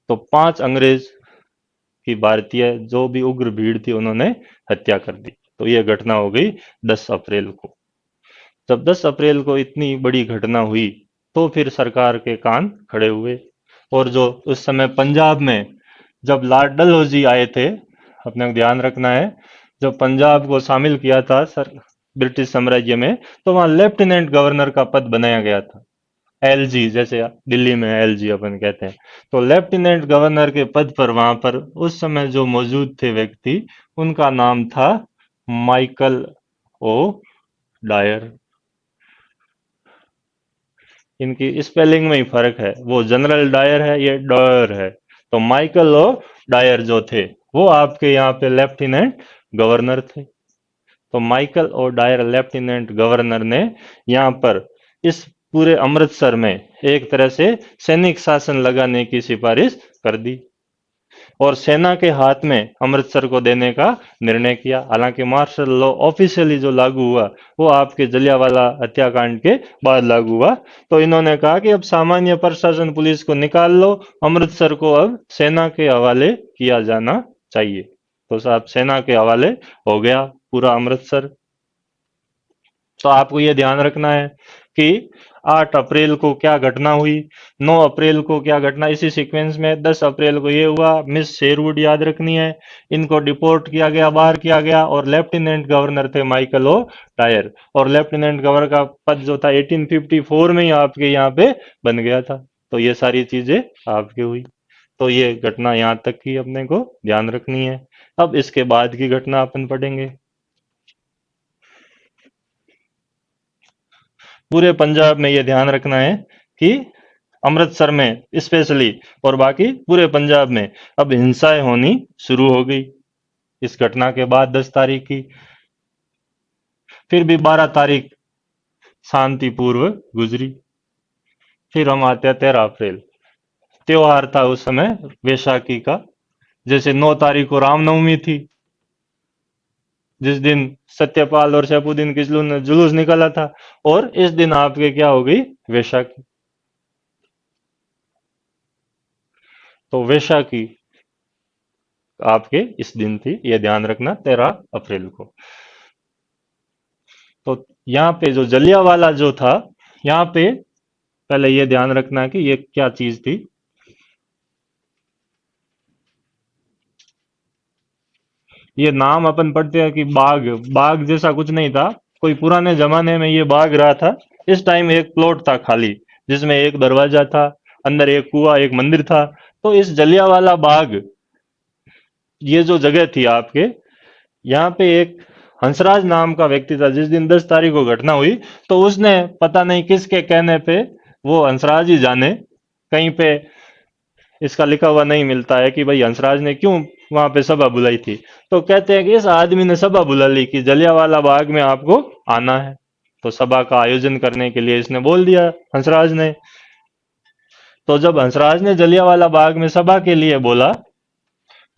Speaker 1: तो 5 अंग्रेज की भारतीय जो भी उग्र भीड़ थी उन्होंने हत्या कर दी। तो यह घटना हो गई 10 अप्रैल को। जब 10 अप्रैल को इतनी बड़ी घटना हुई तो फिर सरकार के कान खड़े हुए। और जो उस समय पंजाब में जब लॉर्ड डलहौजी आए थे, अपने को ध्यान रखना है, जब पंजाब को शामिल किया था सर ब्रिटिश साम्राज्य में, तो वहां लेफ्टिनेंट गवर्नर का पद बनाया गया था। एलजी, जैसे दिल्ली में एलजी अपन कहते हैं। तो लेफ्टिनेंट गवर्नर के पद पर वहां पर उस समय जो मौजूद थे व्यक्ति, उनका नाम था माइकल ओ डायर। इनकी स्पेलिंग में ही फर्क है, वो जनरल डायर है, ये डॉयर है। तो माइकल ओ डायर जो थे, वो आपके यहाँ पे लेफ्टिनेंट गवर्नर थे। तो Michael O'Dwyer lieutenant governor ने यहाँ पर इस पूरे अमृतसर में एक तरह से सैनिक शासन लगाने की सिफारिश कर दी और सेना के हाथ में अमृतसर को देने का निर्णय किया। हालांकि मार्शल लॉ ऑफिशियली जो लागू हुआ वो आपके जलियांवाला हत्याकांड के बाद लागू हुआ। तो इन्होंने कहा कि अब सामान्य प्रशासन पुलिस को निकाल लो, अमृतसर को अब सेना के हवाले किया जाना चाहिए। तो साहब सेना के हवाले हो गया पूरा अमृतसर। तो आपको ये ध्यान रखना है कि 8 अप्रैल को क्या घटना हुई, 9 अप्रैल को क्या घटना, इसी सीक्वेंस में 10 अप्रैल को ये हुआ। मिस शेरवुड याद रखनी है, इनको डिपोर्ट किया गया, बाहर किया गया, और लेफ्टिनेंट गवर्नर थे माइकल ओ टायर। और लेफ्टिनेंट गवर्नर का पद जो था 1854 में ही आपके यहाँ पे बन गया था। तो ये सारी चीजें आपके हुई। तो ये घटना यहाँ तक की अपने को ध्यान रखनी है। अब इसके बाद की घटना अपन पढ़ेंगे। पूरे पंजाब में ये ध्यान रखना है कि अमृतसर में स्पेशली और बाकी पूरे पंजाब में अब हिंसाएं होनी शुरू हो गई इस घटना के बाद। 10 तारीख की, फिर भी 12 तारीख शांतिपूर्व गुजरी। फिर हम आते हैं 13 अप्रैल। त्योहार था उस समय वैशाखी का। जैसे 9 तारीख को रामनवमी थी, जिस दिन सत्यपाल और सैफुद्दीन किसलू ने जुलूस निकाला था, और इस दिन आपके क्या हो गई, वैशाखी। तो वैशाखी आपके इस दिन थी, ये ध्यान रखना, 13 अप्रैल को। तो यहाँ पे जो जलियांवाला जो था, यहाँ पे पहले ये ध्यान रखना कि ये क्या चीज थी। ये नाम अपन पढ़ते हैं कि बाग, बाग जैसा कुछ नहीं था। कोई पुराने जमाने में ये बाग रहा था। इस टाइम एक प्लॉट था खाली, जिसमें एक दरवाजा था, अंदर एक कुआं, एक मंदिर था। तो इस जलियांवाला बाग, ये जो जगह थी आपके, यहाँ पे एक हंसराज नाम का व्यक्ति था। जिस दिन 10 तारीख को घटना हुई, तो उसने पता नहीं किसके कहने पे, वो हंसराज ही जाने, कहीं पे इसका लिखा हुआ नहीं मिलता है कि भाई हंसराज ने क्यों वहां पे सभा बुलाई थी। तो कहते हैं कि इस आदमी ने सभा बुला ली कि जलियांवाला बाग में आपको आना है। तो सभा का आयोजन करने के लिए इसने बोल दिया, हंसराज ने। तो जब हंसराज ने जलियांवाला बाग में सभा के लिए बोला,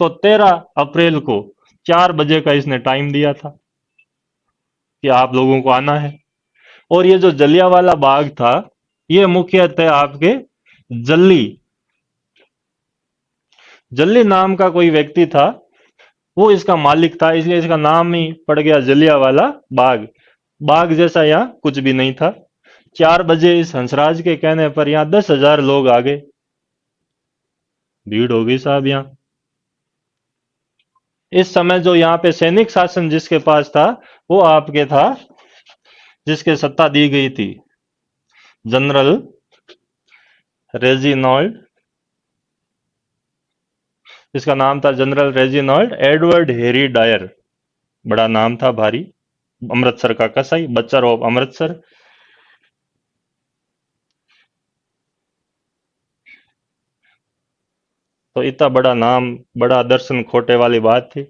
Speaker 1: तो 13 अप्रैल को 4 बजे का इसने टाइम दिया था कि आप लोगों को आना है। और ये जो जलियांवाला बाग था, ये मुख्यतः आपके जल्ली, जल्ली नाम का कोई व्यक्ति था, वो इसका मालिक था, इसलिए इसका नाम ही पड़ गया जलियांवाला बाग। बाग जैसा यहाँ कुछ भी नहीं था। 4 बजे इस हंसराज के कहने पर यहाँ 10,000 लोग आ गए। भीड़ हो गई साहब यहाँ। इस समय जो यहाँ पे सैनिक शासन जिसके पास था, वो आपके था, जिसके सत्ता दी गई थी जनरल रेजिनॉल्ड। इसका नाम था जनरल रेजिनॉल्ड एडवर्ड हेरी डायर। बड़ा नाम था भारी, अमृतसर का कसाई, बच्चर ऑफ अमृतसर। तो इतना बड़ा नाम, बड़ा दर्शन खोटे वाली बात थी।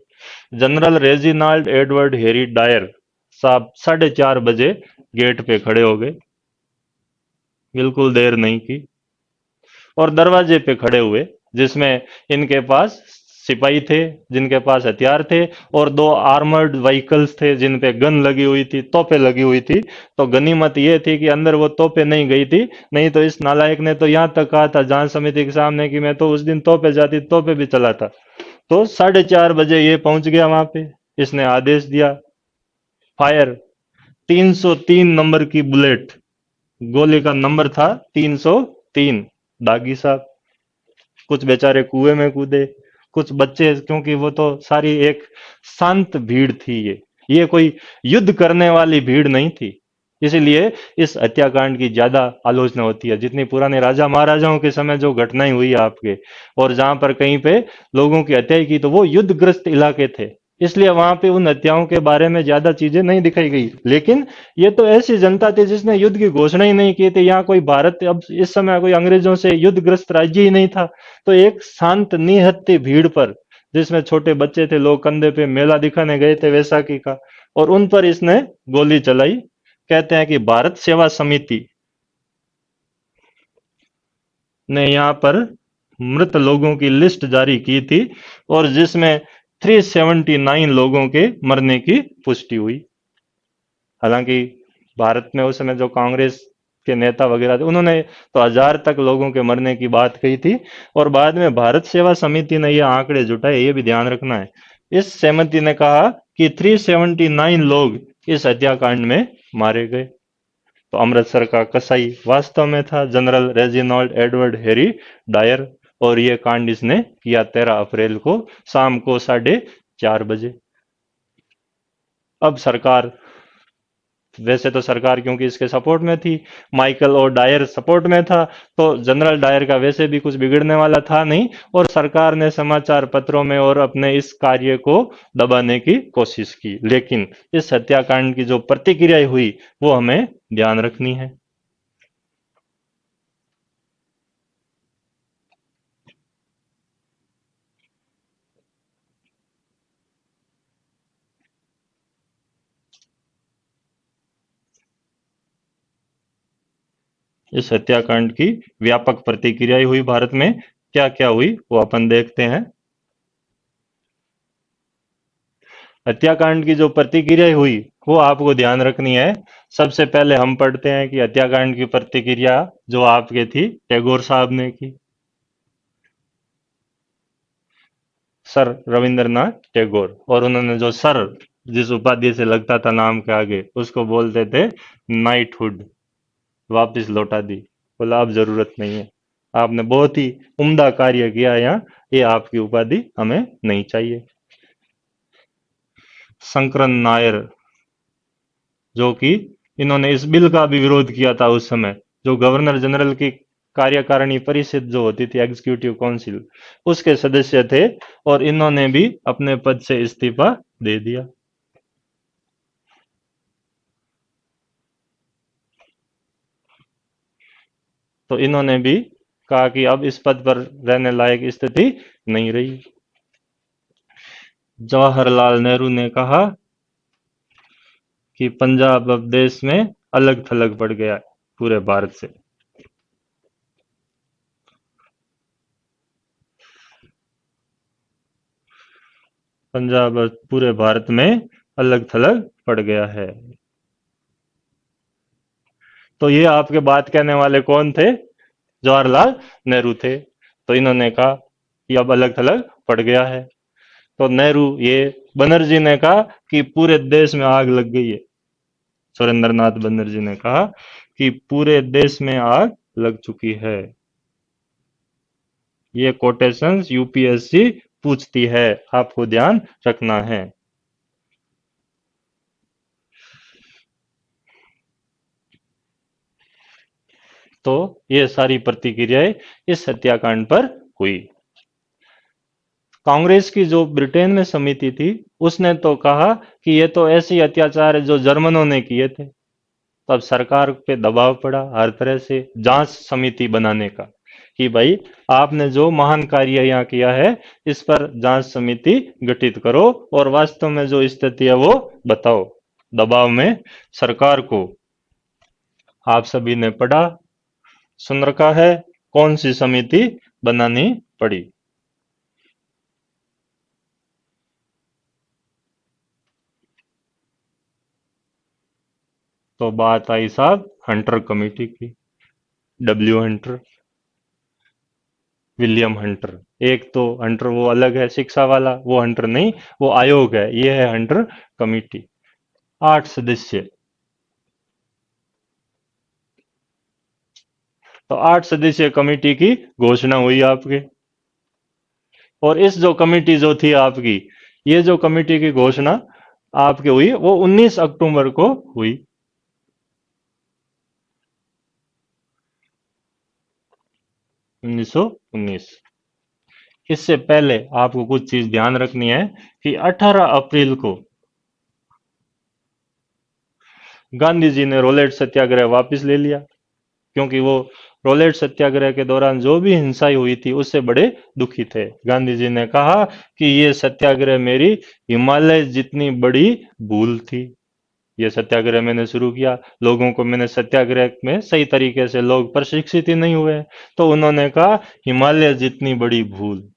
Speaker 1: जनरल रेजिनाल्ड एडवर्ड हेरी डायर साहब 4:30 बजे गेट पे खड़े हो गए, बिल्कुल देर नहीं की, और दरवाजे पे खड़े हुए, जिसमें इनके पास सिपाही थे, जिनके पास हथियार थे, और दो आर्मर्ड व्हीकल्स थे जिन पे गन लगी हुई थी, तोपें लगी हुई थी। तो गनीमत ये थी कि अंदर वो तोपें नहीं गई थी, नहीं तो इस नालायक ने तो यहाँ तक कहा था जांच समिति के सामने कि मैं तो उस दिन तोपें जाती तोपें भी चलाता। तो 4:30 बजे ये पहुंच गया वहां पे। इसने आदेश दिया, फायर। 303 नंबर की बुलेट, गोली का नंबर था 303। दागी साहब कुछ बेचारे कुएं में कूदे, कुछ बच्चे, क्योंकि वो तो सारी एक शांत भीड़ थी। ये कोई युद्ध करने वाली भीड़ नहीं थी। इसीलिए इस हत्याकांड की ज्यादा आलोचना होती है। जितनी पुराने राजा महाराजाओं के समय जो घटनाएं हुई है आपके, और जहां पर कहीं पे लोगों की हत्या की, तो वो युद्धग्रस्त इलाके थे, इसलिए वहां पे उन हत्याओं के बारे में ज्यादा चीजें नहीं दिखाई गई। लेकिन ये तो ऐसी जनता थी जिसने युद्ध की घोषणा ही नहीं की थी। यहाँ कोई भारत अब इस समय कोई अंग्रेजों से युद्धग्रस्त राज्य ही नहीं था। तो एक शांत निहत्थी भीड़ पर, जिसमें छोटे बच्चे थे, लोग कंधे पे मेला दिखाने गए थे वैसाखी का, और उन पर इसने गोली चलाई। कहते हैं कि भारत सेवा समिति ने यहाँ पर मृत लोगों की लिस्ट जारी की थी, और जिसमें 379 लोगों के मरने की पुष्टि हुई। हालांकि भारत में उस समय जो कांग्रेस के नेता वगैरह थे, उन्होंने तो 1000 तक लोगों के मरने की बात कही थी। और बाद में भारत सेवा समिति ने ये आंकड़े जुटाए, ये भी ध्यान रखना है। इस समिति ने कहा कि 379 लोग इस हत्याकांड में मारे गए। तो अमृतसर का कसाई वास्तव में था जनरल रेजिनॉल्ड एडवर्ड हेरी डायर, और ये कांड इसने किया 13 अप्रैल को शाम को 4:30 बजे। अब सरकार, वैसे तो सरकार क्योंकि इसके सपोर्ट में थी, माइकल और डायर सपोर्ट में था, तो जनरल डायर का वैसे भी कुछ बिगड़ने वाला था नहीं, और सरकार ने समाचार पत्रों में और अपने इस कार्य को दबाने की कोशिश की। लेकिन इस हत्याकांड की जो प्रतिक्रिया हुई वो हमें ध्यान रखनी है। इस हत्याकांड की व्यापक प्रतिक्रिया हुई भारत में। क्या क्या हुई वो अपन देखते हैं। हत्याकांड की जो प्रतिक्रिया हुई वो आपको ध्यान रखनी है। सबसे पहले हम पढ़ते हैं कि हत्याकांड की प्रतिक्रिया जो आपके थी टैगोर साहब ने की। सर रविंद्रनाथ टैगोर, और उन्होंने जो सर जिस उपाधि से लगता था नाम के आगे, उसको बोलते थे नाइटहुड, वापस लौटा दी। बोला अब जरूरत नहीं है, आपने बहुत ही उम्दा कार्य किया यहाँ, ये आपकी उपाधि हमें नहीं चाहिए। शंकरन नायर, जो कि इन्होंने इस बिल का भी विरोध किया था उस समय, जो गवर्नर जनरल की कार्यकारिणी परिषद जो होती थी, एग्जीक्यूटिव काउंसिल, उसके सदस्य थे, और इन्होंने भी अपने पद से इस्तीफा दे दिया। तो इन्होंने भी कहा कि अब इस पद पर रहने लायक स्थिति नहीं रही। जवाहरलाल नेहरू ने कहा कि पंजाब अब देश में अलग थलग पड़ गया है पूरे भारत से। पंजाब अब पूरे भारत में अलग थलग पड़ गया है। तो ये आपके बात कहने वाले कौन थे? जवाहरलाल नेहरू थे। तो इन्होंने कहा कि अब अलग थलग पड़ गया है। तो नेहरू, ये बनर्जी ने कहा कि पूरे देश में आग लग गई है। सुरेंद्र नाथ बनर्जी ने कहा कि पूरे देश में आग लग चुकी है। ये कोटेशंस यूपीएससी पूछती है, आपको ध्यान रखना है। तो ये सारी प्रतिक्रियाएं इस हत्याकांड पर हुई। कांग्रेस की जो ब्रिटेन में समिति थी, उसने तो कहा कि ये तो ऐसी अत्याचार है जो जर्मनों ने किए थे। तब सरकार पे दबाव पड़ा हर तरह से जांच समिति बनाने का। कि भाई आपने जो महान कार्य यहाँ किया है इस पर जांच समिति गठित करो और वास्तव में जो स्थिति है वो बताओ। दबाव में सरकार को आप सभी ने पढ़ा सुन रखा है कौन सी समिति बनानी पड़ी। तो बात आई साहब हंटर कमेटी की। W Hunter, William Hunter. एक तो हंटर वो अलग है शिक्षा वाला, वो हंटर नहीं, वो आयोग है, ये है हंटर कमेटी। 8 सदस्य। तो 8 सदस्यीय कमेटी की घोषणा हुई आपके। और इस जो कमेटी जो थी आपकी, ये जो कमेटी की घोषणा आपकी हुई वो 19 अक्टूबर को हुई। 1919। इससे पहले आपको कुछ चीज ध्यान रखनी है कि 18 अप्रैल को गांधी जी ने रोलेट सत्याग्रह वापस ले लिया, क्योंकि वो रोलेट सत्याग्रह के दौरान जो भी हिंसाएं हुई थी उससे बड़े दुखी थे। गांधी जी ने कहा कि ये सत्याग्रह मेरी हिमालय जितनी बड़ी भूल थी। ये सत्याग्रह मैंने शुरू किया, लोगों को मैंने सत्याग्रह में सही तरीके से लोग प्रशिक्षित ही नहीं हुए, तो उन्होंने कहा हिमालय जितनी बड़ी भूल।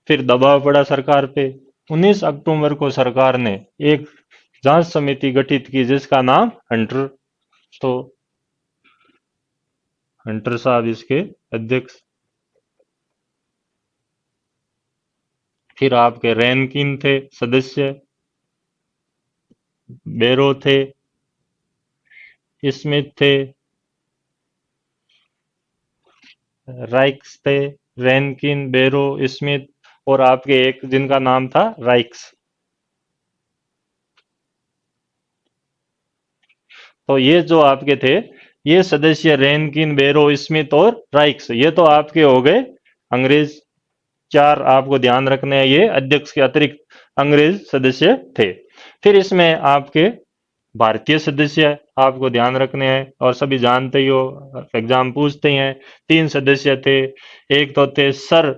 Speaker 1: फिर दबाव पड़ा सरकार पे। 19 अक्टूबर को सरकार ने एक जांच समिति गठित की जिसका नाम हंटर। तो हंटर साहब इसके अध्यक्ष। फिर आपके रैनकिन थे सदस्य, बेरो थे, स्मिथ थे, राइक्स थे। रैनकिन, बेरो, स्मिथ और आपके एक जिनका नाम था राइक्स। तो ये जो आपके थे, ये सदस्य रैनकिन, बेरो, स्मिथ और राइक्स, ये तो आपके हो गए अंग्रेज। 4 आपको ध्यान रखने हैं, ये अध्यक्ष के अतिरिक्त अंग्रेज सदस्य थे। फिर इसमें आपके भारतीय सदस्य आपको ध्यान रखने हैं और सभी जानते ही हो, एग्जाम पूछते ही हैं। 3 सदस्य थे। एक तो थे सर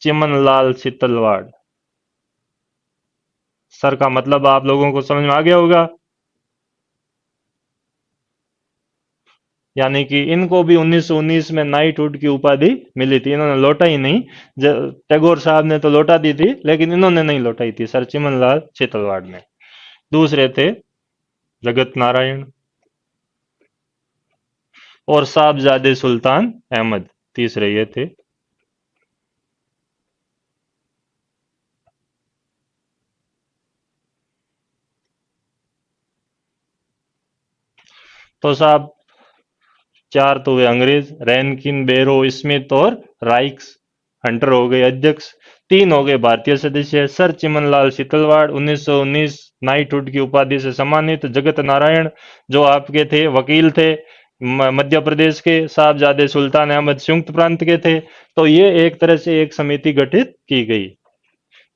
Speaker 1: चिमनलाल सीतलवाड़। सर का मतलब आप लोगों को समझ में आ गया होगा। यानी कि इनको भी 1919 में नाइटहुड की उपाधि मिली थी, इन्होंने लौटा ही नहीं। टैगोर साहब ने तो लौटा दी थी, लेकिन इन्होंने नहीं लौटाई थी, सर चिमनलाल सीतलवाड़ ने। दूसरे थे जगत नारायण और साहबजादे सुल्तान अहमद, तीसरे ये थे। तो साहब 4 तो हुए अंग्रेज, रैनकिन, बेरो, स्मिथ और राइक्स। हंटर हो गए अध्यक्ष। 3 हो गए भारतीय सदस्य, सर चिमनलाल सीतलवाड़ 1919 नाइटहुड की उपाधि से सम्मानित। जगत नारायण जो आपके थे वकील थे, मध्य प्रदेश के। साहबजादे सुल्तान अहमद संयुक्त प्रांत के थे। तो ये एक तरह से एक समिति गठित की गई।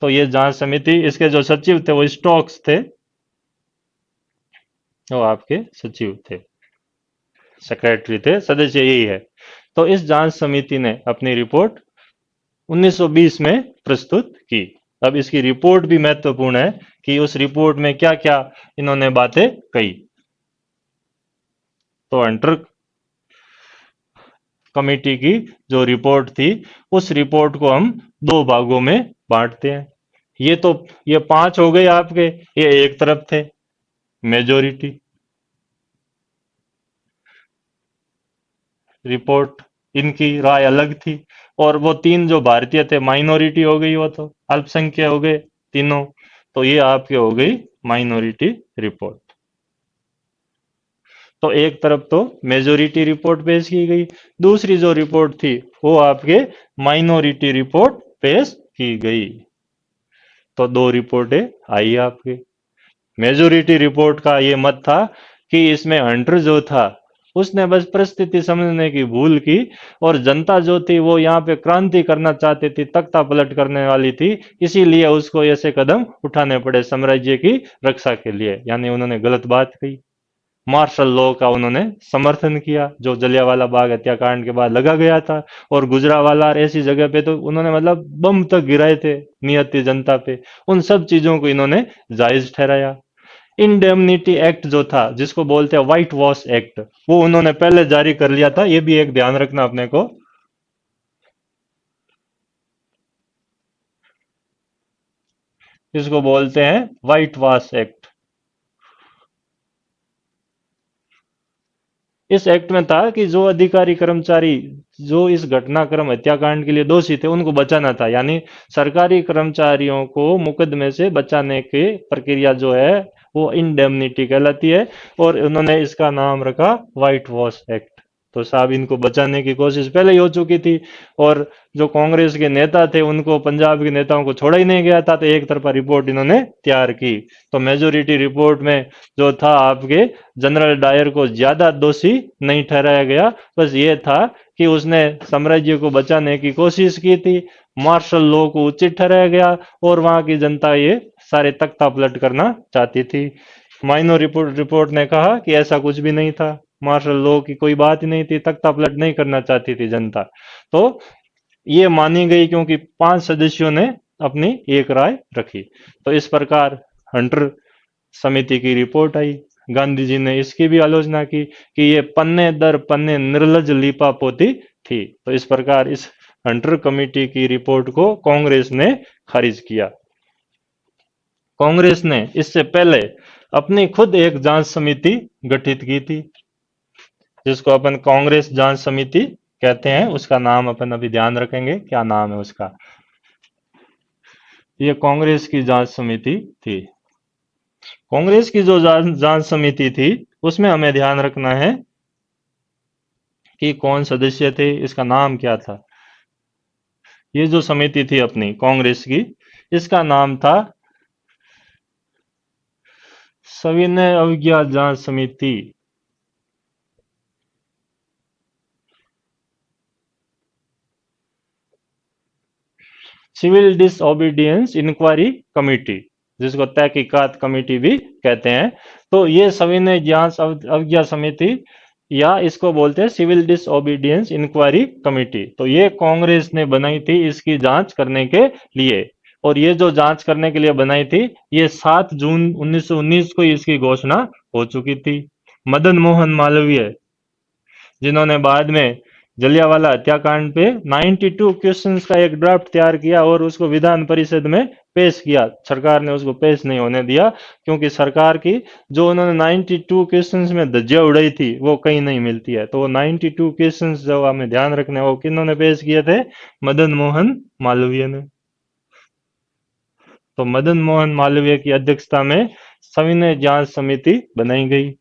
Speaker 1: तो ये जांच समिति, इसके जो सचिव थे वो स्टोक्स थे, वो आपके सचिव थे, सेक्रेटरी थे, सदस्य यही है। तो इस जांच समिति ने अपनी रिपोर्ट 1920 में प्रस्तुत की। अब इसकी रिपोर्ट भी महत्वपूर्ण है कि उस रिपोर्ट में क्या क्या इन्होंने बातें कही। तो हंटर कमेटी की जो रिपोर्ट थी, उस रिपोर्ट को हम 2 भागों में बांटते हैं। ये तो ये 5 हो गए आपके, ये एक तरफ थे मेजोरिटी रिपोर्ट, इनकी राय अलग थी। और वो 3 जो भारतीय थे माइनॉरिटी हो गई, वो तो अल्पसंख्यक हो गए तीनों। तो ये आपके हो गई माइनॉरिटी रिपोर्ट। तो एक तरफ तो मेजोरिटी रिपोर्ट पेश की गई, दूसरी जो रिपोर्ट थी वो आपके माइनॉरिटी रिपोर्ट पेश की गई। तो 2 रिपोर्टें आई आपके। मेजोरिटी रिपोर्ट का ये मत था कि इसमें हंटर जो था उसने बस परिस्थिति समझने की भूल की, और जनता जो थी वो यहाँ पे क्रांति करना चाहती थी, तख्ता पलट करने वाली थी, इसीलिए उसको ऐसे कदम उठाने पड़े साम्राज्य की रक्षा के लिए। यानी उन्होंने गलत बात कही, मार्शल लॉ का उन्होंने समर्थन किया जो जलियांवाला बाग हत्याकांड के बाद लगा गया था। और गुजरांवाला और ऐसी जगह पे तो उन्होंने मतलब बम तक गिराए थे नियति जनता पे। उन सब चीजों को इन्होंने जायज ठहराया। इंडेमनिटी एक्ट जो था, जिसको बोलते हैं व्हाइट वॉश एक्ट, वो उन्होंने पहले जारी कर लिया था। ये भी एक ध्यान रखना अपने को। इसको बोलते हैं व्हाइट वॉश एक्ट। इस एक्ट में था कि जो अधिकारी कर्मचारी जो इस घटनाक्रम हत्याकांड के लिए दोषी थे उनको बचाना था। यानी सरकारी कर्मचारियों को मुकदमे से बचाने की प्रक्रिया जो है वो इंडेमनिटी कहलाती है। और उन्होंने इसका नाम रखा व्हाइट वॉश एक्ट। तो साहब इनको बचाने की कोशिश पहले ही हो चुकी थी। और जो कांग्रेस के नेता थे उनको, पंजाब के नेताओं को छोड़ा ही नहीं गया था, तो एक तरफा रिपोर्ट इन्होंने तैयार की। तो मेजोरिटी रिपोर्ट में जो था आपके, जनरल डायर को ज्यादा दोषी नहीं ठहराया गया। बस ये था कि उसने साम्राज्य को बचाने की कोशिश की थी, मार्शल लॉ को उचित ठहराया गया, और वहां की जनता ये सारे तख्ता पलट करना चाहती थी। माइनो रिपोर्ट ने कहा कि ऐसा कुछ भी नहीं था, मार्शल लॉ की कोई बात ही नहीं थी, तख्ता पलट नहीं करना चाहती थी जनता। तो ये मानी गई क्योंकि 5 सदस्यों ने अपनी एक राय रखी। तो इस प्रकार हंटर समिति की रिपोर्ट आई। गांधी जी ने इसकी भी आलोचना की कि ये पन्ने दर पन्ने निर्लज लीपापोती थी। तो इस प्रकार इस हंटर कमेटी की रिपोर्ट को कांग्रेस ने खारिज किया। कांग्रेस ने इससे पहले अपनी खुद एक जांच समिति गठित की थी, जिसको अपन कांग्रेस जांच समिति कहते हैं। उसका नाम अपन अभी ध्यान रखेंगे, क्या नाम है उसका। ये कांग्रेस की जांच समिति थी। कांग्रेस की जो जांच समिति थी उसमें हमें ध्यान रखना है कि कौन सदस्य थे, इसका नाम क्या था। ये जो समिति थी अपनी कांग्रेस की, इसका नाम था सविनय अवज्ञा जांच समिति। सिविल डिसओबीडियंस इंक्वायरी कमेटी, जिसको तहकीकात कमेटी भी कहते हैं। तो ये सविनय जांच अवज्ञा समिति, या इसको बोलते हैं सिविल डिसओबीडियंस इंक्वायरी कमेटी, तो ये कांग्रेस ने बनाई थी इसकी जांच करने के लिए। और ये जो जांच करने के लिए बनाई थी, ये 7 जून 1919 को इसकी घोषणा हो चुकी थी। मदन मोहन मालवीय, जिन्होंने बाद में जलियांवाला हत्याकांड पे 92 क्वेश्चंस का एक ड्राफ्ट तैयार किया और उसको विधान परिषद में पेश किया। सरकार ने उसको पेश नहीं होने दिया, क्योंकि सरकार की जो उन्होंने 92 क्वेश्चंस में धज्जियां उड़ाई थी वो कहीं नहीं मिलती है। तो वो 92 क्वेश्चंस जो हमें ध्यान रखने, वो किन्होंने पेश किए थे, मदन मोहन मालवीय ने। तो मदन मोहन मालवीय की अध्यक्षता में सविनय जांच समिति बनाई गई।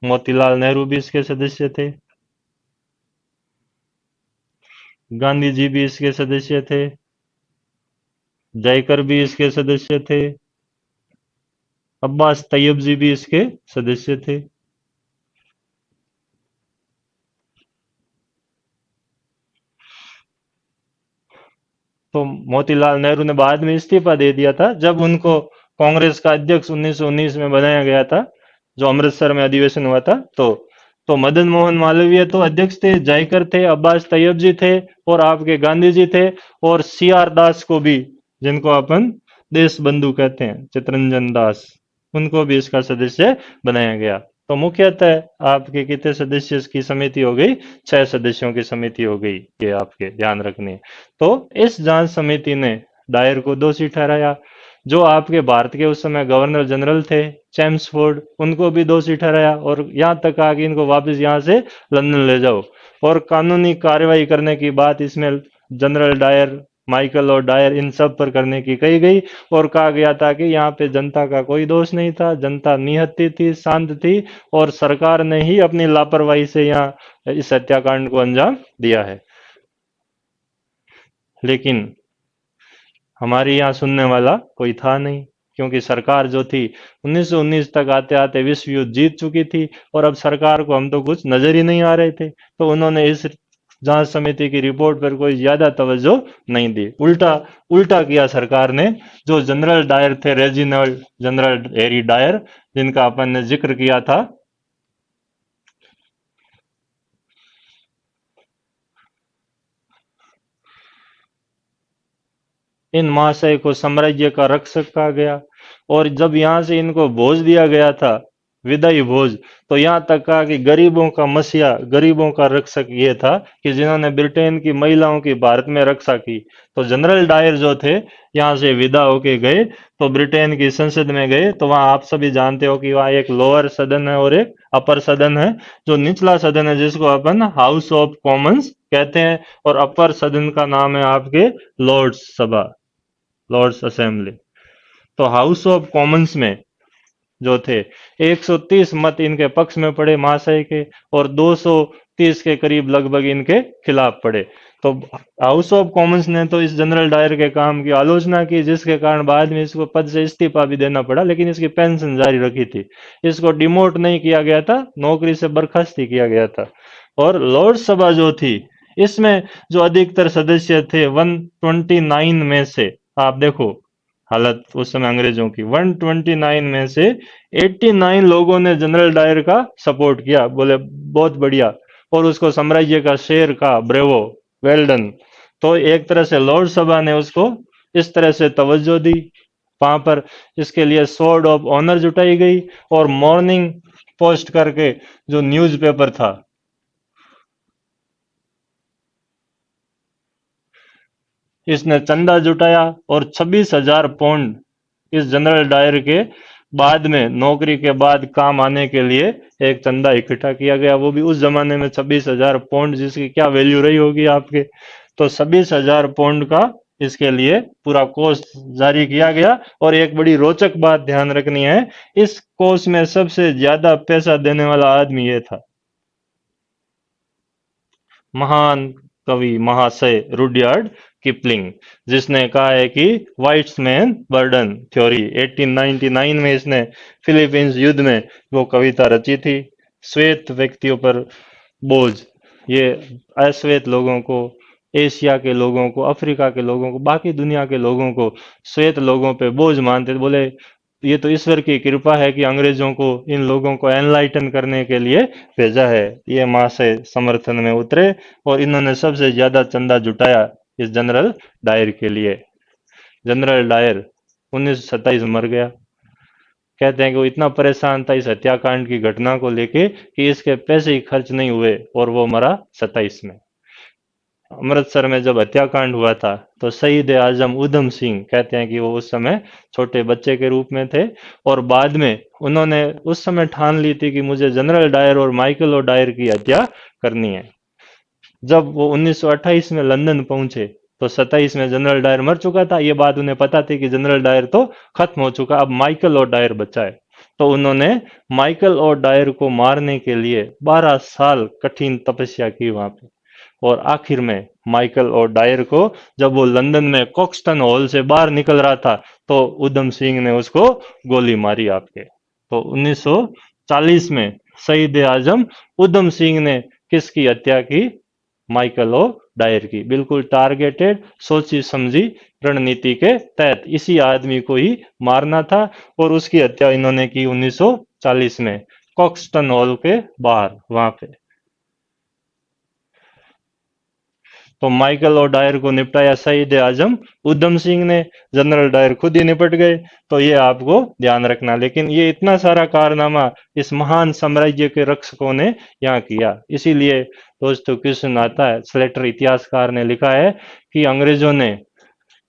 Speaker 1: मोतीलाल नेहरू भी इसके सदस्य थे, गांधी जी भी इसके सदस्य थे, जयकर भी इसके सदस्य थे, अब्बास तैयब जी भी इसके सदस्य थे। तो मोतीलाल नेहरू ने बाद में इस्तीफा दे दिया था जब उनको कांग्रेस का अध्यक्ष 1919 में बनाया गया था, जो अमृतसर में अधिवेशन हुआ था। तो मदन मोहन मालवीय तो अध्यक्ष थे, जयकर थे, अब्बास तैयब जी थे, और आपके गांधी जी थे, और सी आर दास को भी, जिनको अपन देश बंधु कहते हैं, चितरंजन दास, उनको भी इसका सदस्य बनाया गया। तो मुख्यतः आपके कितने सदस्य की समिति हो गई, 6 सदस्यों की समिति हो गई। ये आपके ध्यान रखनी है। तो इस जांच समिति ने डायर को दोषी ठहराया। जो आपके भारत के उस समय गवर्नर जनरल थे चैम्सफोर्ड, उनको भी दोषी ठहराया, और यहाँ तक कहा कि इनको वापस यहाँ से लंदन ले जाओ। और कानूनी कार्रवाई करने की बात इसमें जनरल डायर, माइकल और डायर, इन सब पर करने की कही गई। और कहा गया था कि यहाँ पे जनता का कोई दोष नहीं था, जनता निहत्थी थी, शांत थी, और सरकार ने ही अपनी लापरवाही से यहाँ इस हत्याकांड को अंजाम दिया है। लेकिन हमारे यहाँ सुनने वाला कोई था नहीं। क्योंकि सरकार जो थी 1919 तक आते आते विश्व युद्ध जीत चुकी थी, और अब सरकार को हम तो कुछ नजर ही नहीं आ रहे थे, तो उन्होंने इस जांच समिति की रिपोर्ट पर कोई ज्यादा तवज्जो नहीं दी। उल्टा उल्टा किया सरकार ने। जो जनरल डायर थे, रेजिनल्ड जनरल हैरी डायर, जिनका अपन ने जिक्र किया था, इन महाशय को साम्राज्य का रक्षक कहा गया। और जब यहाँ से इनको भोज दिया गया था, विदाई भोज, तो यहाँ तक कहा कि गरीबों का मसीहा, गरीबों का रक्षक ये था कि जिन्होंने ब्रिटेन की महिलाओं की भारत में रक्षा की। तो जनरल डायर जो थे, यहाँ से विदा होके गए, तो ब्रिटेन की संसद में गए, तो वहाँ आप सभी जानते हो कि वहाँ एक लोअर सदन है और एक अपर सदन है। जो निचला सदन है जिसको अपन हाउस ऑफ कॉमन्स कहते हैं, और अपर सदन का नाम है आपके लॉर्ड्स सभा, लॉर्ड्स असेंबली। तो हाउस ऑफ कॉमन्स में जो थे 130 मत इनके पक्ष में पड़े महाशय के, और 230 के करीब लगभग इनके खिलाफ पड़े। तो हाउस ऑफ कॉमन्स ने तो इस जनरल डायर के काम की आलोचना की, जिसके कारण बाद में इसको पद से इस्तीफा भी देना पड़ा, लेकिन इसकी पेंशन जारी रखी थी। इसको डिमोट नहीं किया गया था, नौकरी से बर्खास्त ही किया गया था। और लॉर्ड सभा जो थी, इसमें जो अधिकतर सदस्य थे 129 में से, आप देखो हालत उस समय अंग्रेजों की, 129 में से 89 लोगों ने जनरल डायर का सपोर्ट किया, बोले बहुत बढ़िया, और उसको साम्राज्य का शेर का ब्रेवो, वेल डन। तो एक तरह से लॉर्ड सभा ने उसको इस तरह से तवज्जो दी, वहां पर इसके लिए स्वॉर्ड ऑफ ऑनर जुटाई गई। और मॉर्निंग पोस्ट करके जो न्यूज़पेपर था, इसने चंदा जुटाया, और 26,000 पौंड इस जनरल डायर के बाद में, नौकरी के बाद काम आने के लिए एक चंदा इकट्ठा किया गया, वो भी उस जमाने में 26,000 पौंड, जिसकी क्या वैल्यू रही होगी आपके। तो 26,000 पौंड का इसके लिए पूरा कोष जारी किया गया। और एक बड़ी रोचक बात ध्यान रखनी है, इस कोष में सबसे ज्यादा पैसा देने वाला आदमी ये था, महान कवि महाशय रुडयार्ड किपलिंग, जिसने कहा है कि व्हाइट्स मैन बर्डन थ्योरी, 1899 में इसने फिलीपींस युद्ध में वो कविता रची थी। श्वेत व्यक्तियों पर बोझ, ये अश्वेत लोगों को, एशिया के लोगों को, अफ्रीका के लोगों को, बाकी दुनिया के लोगों को श्वेत लोगों पे बोझ मानते थे। बोले ये तो ईश्वर की कृपा है कि अंग्रेजों को, इन लोगों को एनलाइटन करने के लिए भेजा है। ये महाशय समर्थन में उतरे, और इन्होंने सबसे ज्यादा चंदा जुटाया इस जनरल डायर के लिए। जनरल डायर 1927 मर गया। कहते हैं कि वो इतना परेशान था इस हत्याकांड की घटना को लेके कि इसके पैसे ही खर्च नहीं हुए, और वो मरा 27 में। अमृतसर में जब हत्याकांड हुआ था, तो शहीद आजम उधम सिंह, कहते हैं कि वो उस समय छोटे बच्चे के रूप में थे, और बाद में उन्होंने उस समय ठान ली थी कि मुझे जनरल डायर और माइकल ओ डायर की हत्या करनी है। जब वो 1928 में लंदन पहुंचे, तो 27 में जनरल डायर मर चुका था। ये बात उन्हें पता थी कि जनरल डायर तो खत्म हो चुका, अब माइकल और डायर बचा है। तो उन्होंने माइकल और डायर को मारने के लिए 12 साल कठिन तपस्या की वहां पे। और आखिर में माइकल और डायर को, जब वो लंदन में कॉक्सटन हॉल से बाहर निकल रहा था, तो उधम सिंह ने उसको गोली मारी आपके। तो 1940 में शहीद आजम उधम सिंह ने किसकी हत्या की? माइकल ओ डायर की। बिल्कुल टारगेटेड, सोची समझी रणनीति के तहत इसी आदमी को ही मारना था, और उसकी हत्या इन्होंने की 1940 में कॉक्सटन हॉल के बाहर वहां पे। तो माइकल और डायर को निपटाया शहीद आजम उधम सिंह ने, जनरल डायर खुद ही निपट गए। तो ये आपको ध्यान रखना। लेकिन ये इतना सारा कारनामा इस महान साम्राज्य के रक्षकों ने यहाँ किया। इसीलिए दोस्तों क्वेश्चन आता है, स्लेटर इतिहासकार ने लिखा है कि अंग्रेजों ने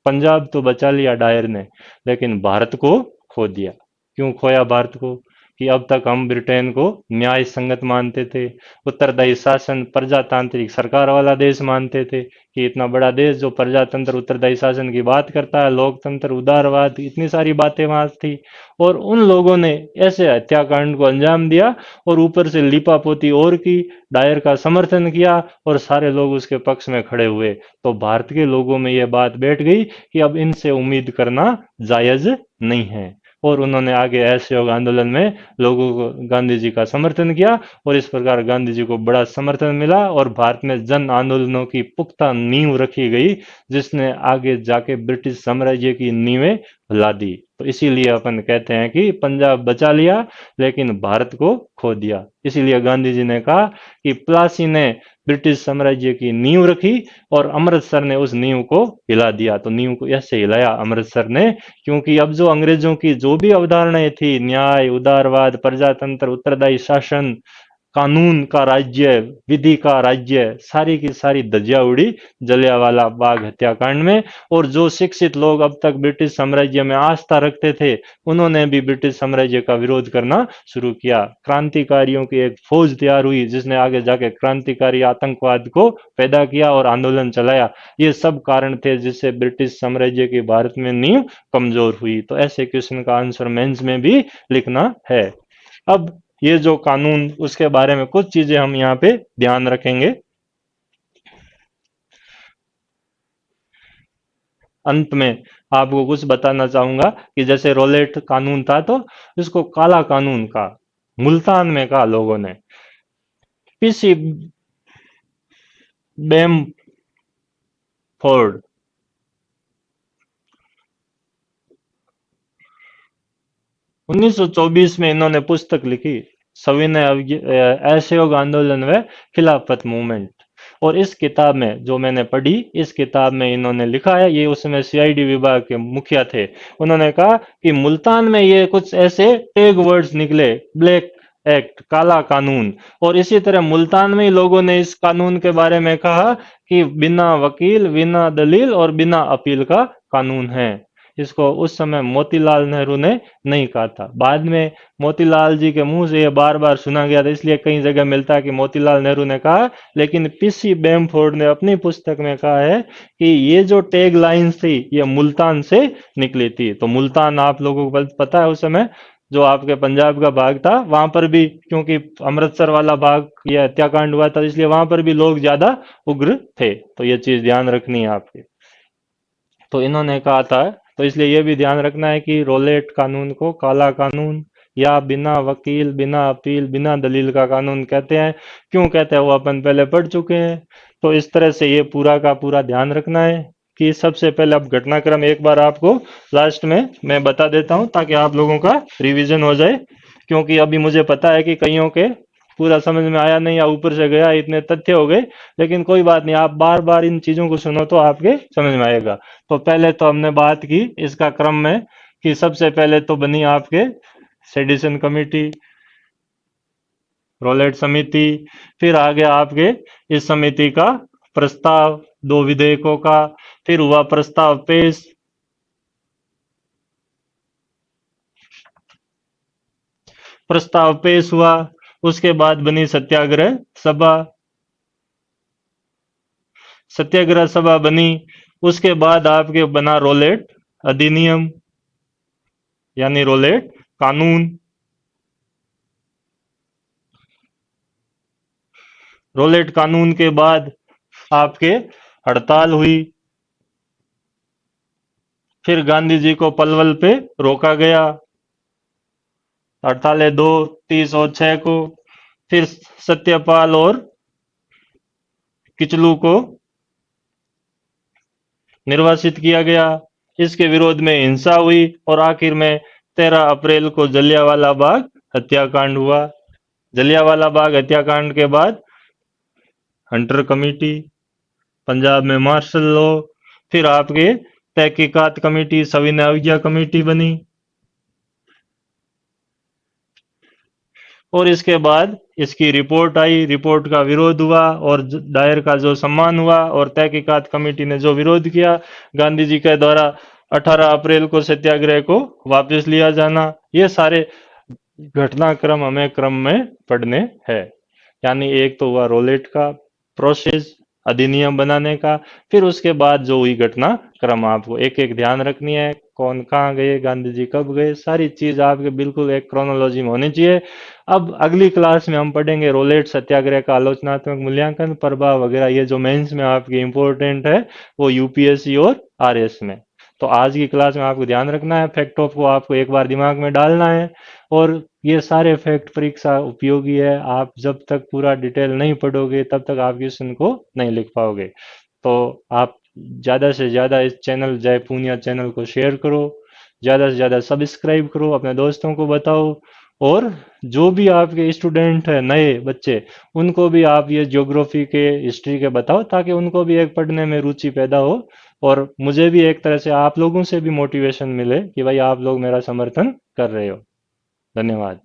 Speaker 1: पंजाब तो बचा लिया डायर ने, लेकिन भारत को खो दिया। क्यों खोया भारत को? कि अब तक हम ब्रिटेन को न्याय संगत मानते थे, उत्तरदायी शासन, प्रजातांत्रिक सरकार वाला देश मानते थे, कि इतना बड़ा देश जो प्रजातंत्र उत्तरदायी शासन की बात करता है, लोकतंत्र, उदारवाद, इतनी सारी बातें वहां थी। और उन लोगों ने ऐसे हत्याकांड को अंजाम दिया, और ऊपर से लिपापोती और की, डायर का समर्थन किया, और सारे लोग उसके पक्ष में खड़े हुए। तो भारत के लोगों में यह बात बैठ गई कि अब इनसे उम्मीद करना जायज नहीं है। और उन्होंने आगे असहयोग आंदोलन में लोगों को गांधी जी का समर्थन किया और इस प्रकार गांधी जी को बड़ा समर्थन मिला और भारत में जन आंदोलनों की पुख्ता नींव रखी गई, जिसने आगे जाके ब्रिटिश साम्राज्य की नींवें ला दी। तो इसीलिए अपन कहते हैं कि पंजाब बचा लिया लेकिन भारत को खो दिया। इसीलिए गांधी जी ने कहा कि प्लासी ने ब्रिटिश साम्राज्य की नींव रखी और अमृतसर ने उस नींव को हिला दिया। तो नींव को ऐसे हिलाया अमृतसर ने, क्योंकि अब जो अंग्रेजों की जो भी अवधारणाएं थी, न्याय, उदारवाद, प्रजातंत्र, उत्तरदायी शासन, कानून का राज्य, विधि का राज्य, सारी की सारी धज्जियां उड़ी जलियांवाला बाग हत्याकांड में। और जो शिक्षित लोग अब तक ब्रिटिश साम्राज्य में आस्था रखते थे, उन्होंने भी ब्रिटिश साम्राज्य का विरोध करना शुरू किया। क्रांतिकारियों की एक फौज तैयार हुई जिसने आगे जाके क्रांतिकारी आतंकवाद को पैदा किया और आंदोलन चलाया। ये सब कारण थे जिससे ब्रिटिश साम्राज्य की भारत में नींव कमजोर हुई। तो ऐसे क्वेश्चन का आंसर मेंस में भी लिखना है। अब ये जो कानून, उसके बारे में कुछ चीजें हम यहाँ पे ध्यान रखेंगे। अंत में आपको कुछ बताना चाहूंगा कि जैसे रोलेट कानून था, तो इसको काला कानून का मुल्तान में कहा लोगों ने। पीसी बेमफोर्ड 1924 में इन्होंने पुस्तक लिखी, सविनय असहयोग आंदोलन व खिलाफत मूवमेंट। और इस किताब में जो मैंने पढ़ी, इस किताब में इन्होंने लिखा है, ये उसमें सीआईडी विभाग के मुखिया थे, उन्होंने कहा कि मुल्तान में ये कुछ ऐसे टैग वर्ड्स निकले, ब्लैक एक्ट, काला कानून। और इसी तरह मुल्तान में ही लोगों ने इस कानून के बारे में कहा कि बिना वकील, बिना दलील और बिना अपील का कानून है। इसको उस समय मोतीलाल नेहरू ने नहीं कहा था, बाद में मोतीलाल जी के मुंह से यह बार बार सुना गया था, इसलिए कई जगह मिलता है कि मोतीलाल नेहरू ने कहा। लेकिन पीसी बेमफोर्ड ने अपनी पुस्तक में कहा है कि ये जो टैग लाइन्स थी, ये मुल्तान से निकली थी। तो मुल्तान आप लोगों को पता है, उस समय जो आपके पंजाब का भाग था, वहां पर भी, क्योंकि अमृतसर वाला भाग यह हत्याकांड हुआ था, इसलिए वहां पर भी लोग ज्यादा उग्र थे। तो ये चीज ध्यान रखनी है आपके। तो इन्होंने कहा था, तो इसलिए यह भी ध्यान रखना है कि रोलेट कानून को काला कानून या बिना वकील, बिना अपील, बिना दलील का कानून कहते हैं। क्यों कहते हैं वो अपन पहले पढ़ चुके हैं। तो इस तरह से ये पूरा का पूरा ध्यान रखना है कि सबसे पहले अब घटनाक्रम एक बार आपको लास्ट में मैं बता देता हूं, ताकि आप लोगों का रिवीजन हो जाए। क्योंकि अभी मुझे पता है कि कईयों के पूरा समझ में आया नहीं, या ऊपर से गया, इतने तथ्य हो गए। लेकिन कोई बात नहीं, आप बार बार इन चीजों को सुनो तो आपके समझ में आएगा। तो पहले तो हमने बात की इसका क्रम में कि सबसे पहले तो बनी आपके सेडिशन कमेटी, रोलेट समिति। फिर आ गया आपके इस समिति का प्रस्ताव, दो विधेयकों का। फिर हुआ प्रस्ताव पेश, प्रस्ताव पेश हुआ। उसके बाद बनी सत्याग्रह सभा, सत्याग्रह सभा बनी। उसके बाद आपके बना रोलेट अधिनियम, यानी रोलेट कानून। रोलेट कानून के बाद आपके हड़ताल हुई। फिर गांधी जी को पलवल पे रोका गया, हड़तालें 2/30 और 6 को। फिर सत्यपाल और किचलू को निर्वासित किया गया। इसके विरोध में हिंसा हुई और आखिर में 13 अप्रैल को जलियांवाला बाग हत्याकांड हुआ। जलियांवाला बाग हत्याकांड के बाद हंटर कमेटी, पंजाब में मार्शल लॉ। फिर आपके तहकीकात कमेटी, सविनय अवज्ञा कमेटी बनी। और इसके बाद इसकी रिपोर्ट आई, रिपोर्ट का विरोध हुआ और दायर का जो सम्मान हुआ, और तहकीकात कमेटी ने जो विरोध किया गांधी जी के द्वारा 18 अप्रैल को सत्याग्रह को वापस लिया जाना। ये सारे घटनाक्रम हमें क्रम में पढ़ने हैं। यानी एक तो हुआ रोलेट का प्रोसेस, अधिनियम बनाने का। फिर उसके बाद जो हुई घटना क्रम, आपको एक एक ध्यान रखनी है, कौन कहाँ गए, गांधी जी कब गए, सारी चीज आपके बिल्कुल एक क्रोनोलॉजी में होनी चाहिए। अब अगली क्लास में हम पढ़ेंगे रोलेट सत्याग्रह का आलोचनात्मक मूल्यांकन, प्रभाव वगैरह। ये जो मेंस में आपके इंपॉर्टेंट है वो यूपीएससी और आरएस में। तो आज की क्लास में आपको ध्यान रखना है, फैक्ट ऑफ को आपको एक बार दिमाग में डालना है। और ये सारे फैक्ट परीक्षा उपयोगी है, आप जब तक पूरा डिटेल नहीं पढ़ोगे तब तक आप क्वेश्चन को नहीं लिख पाओगे। तो आप ज़्यादा से ज़्यादा इस चैनल जय पूनिया चैनल को शेयर करो, ज़्यादा से ज़्यादा सब्सक्राइब करो, अपने दोस्तों को बताओ। और जो भी आपके स्टूडेंट हैं नए बच्चे, उनको भी आप ये ज्योग्राफी के हिस्ट्री के बताओ, ताकि उनको भी एक पढ़ने में रुचि पैदा हो। और मुझे भी एक तरह से आप लोगों से भी मोटिवेशन मिले कि भाई आप लोग मेरा समर्थन कर रहे हो। धन्यवाद।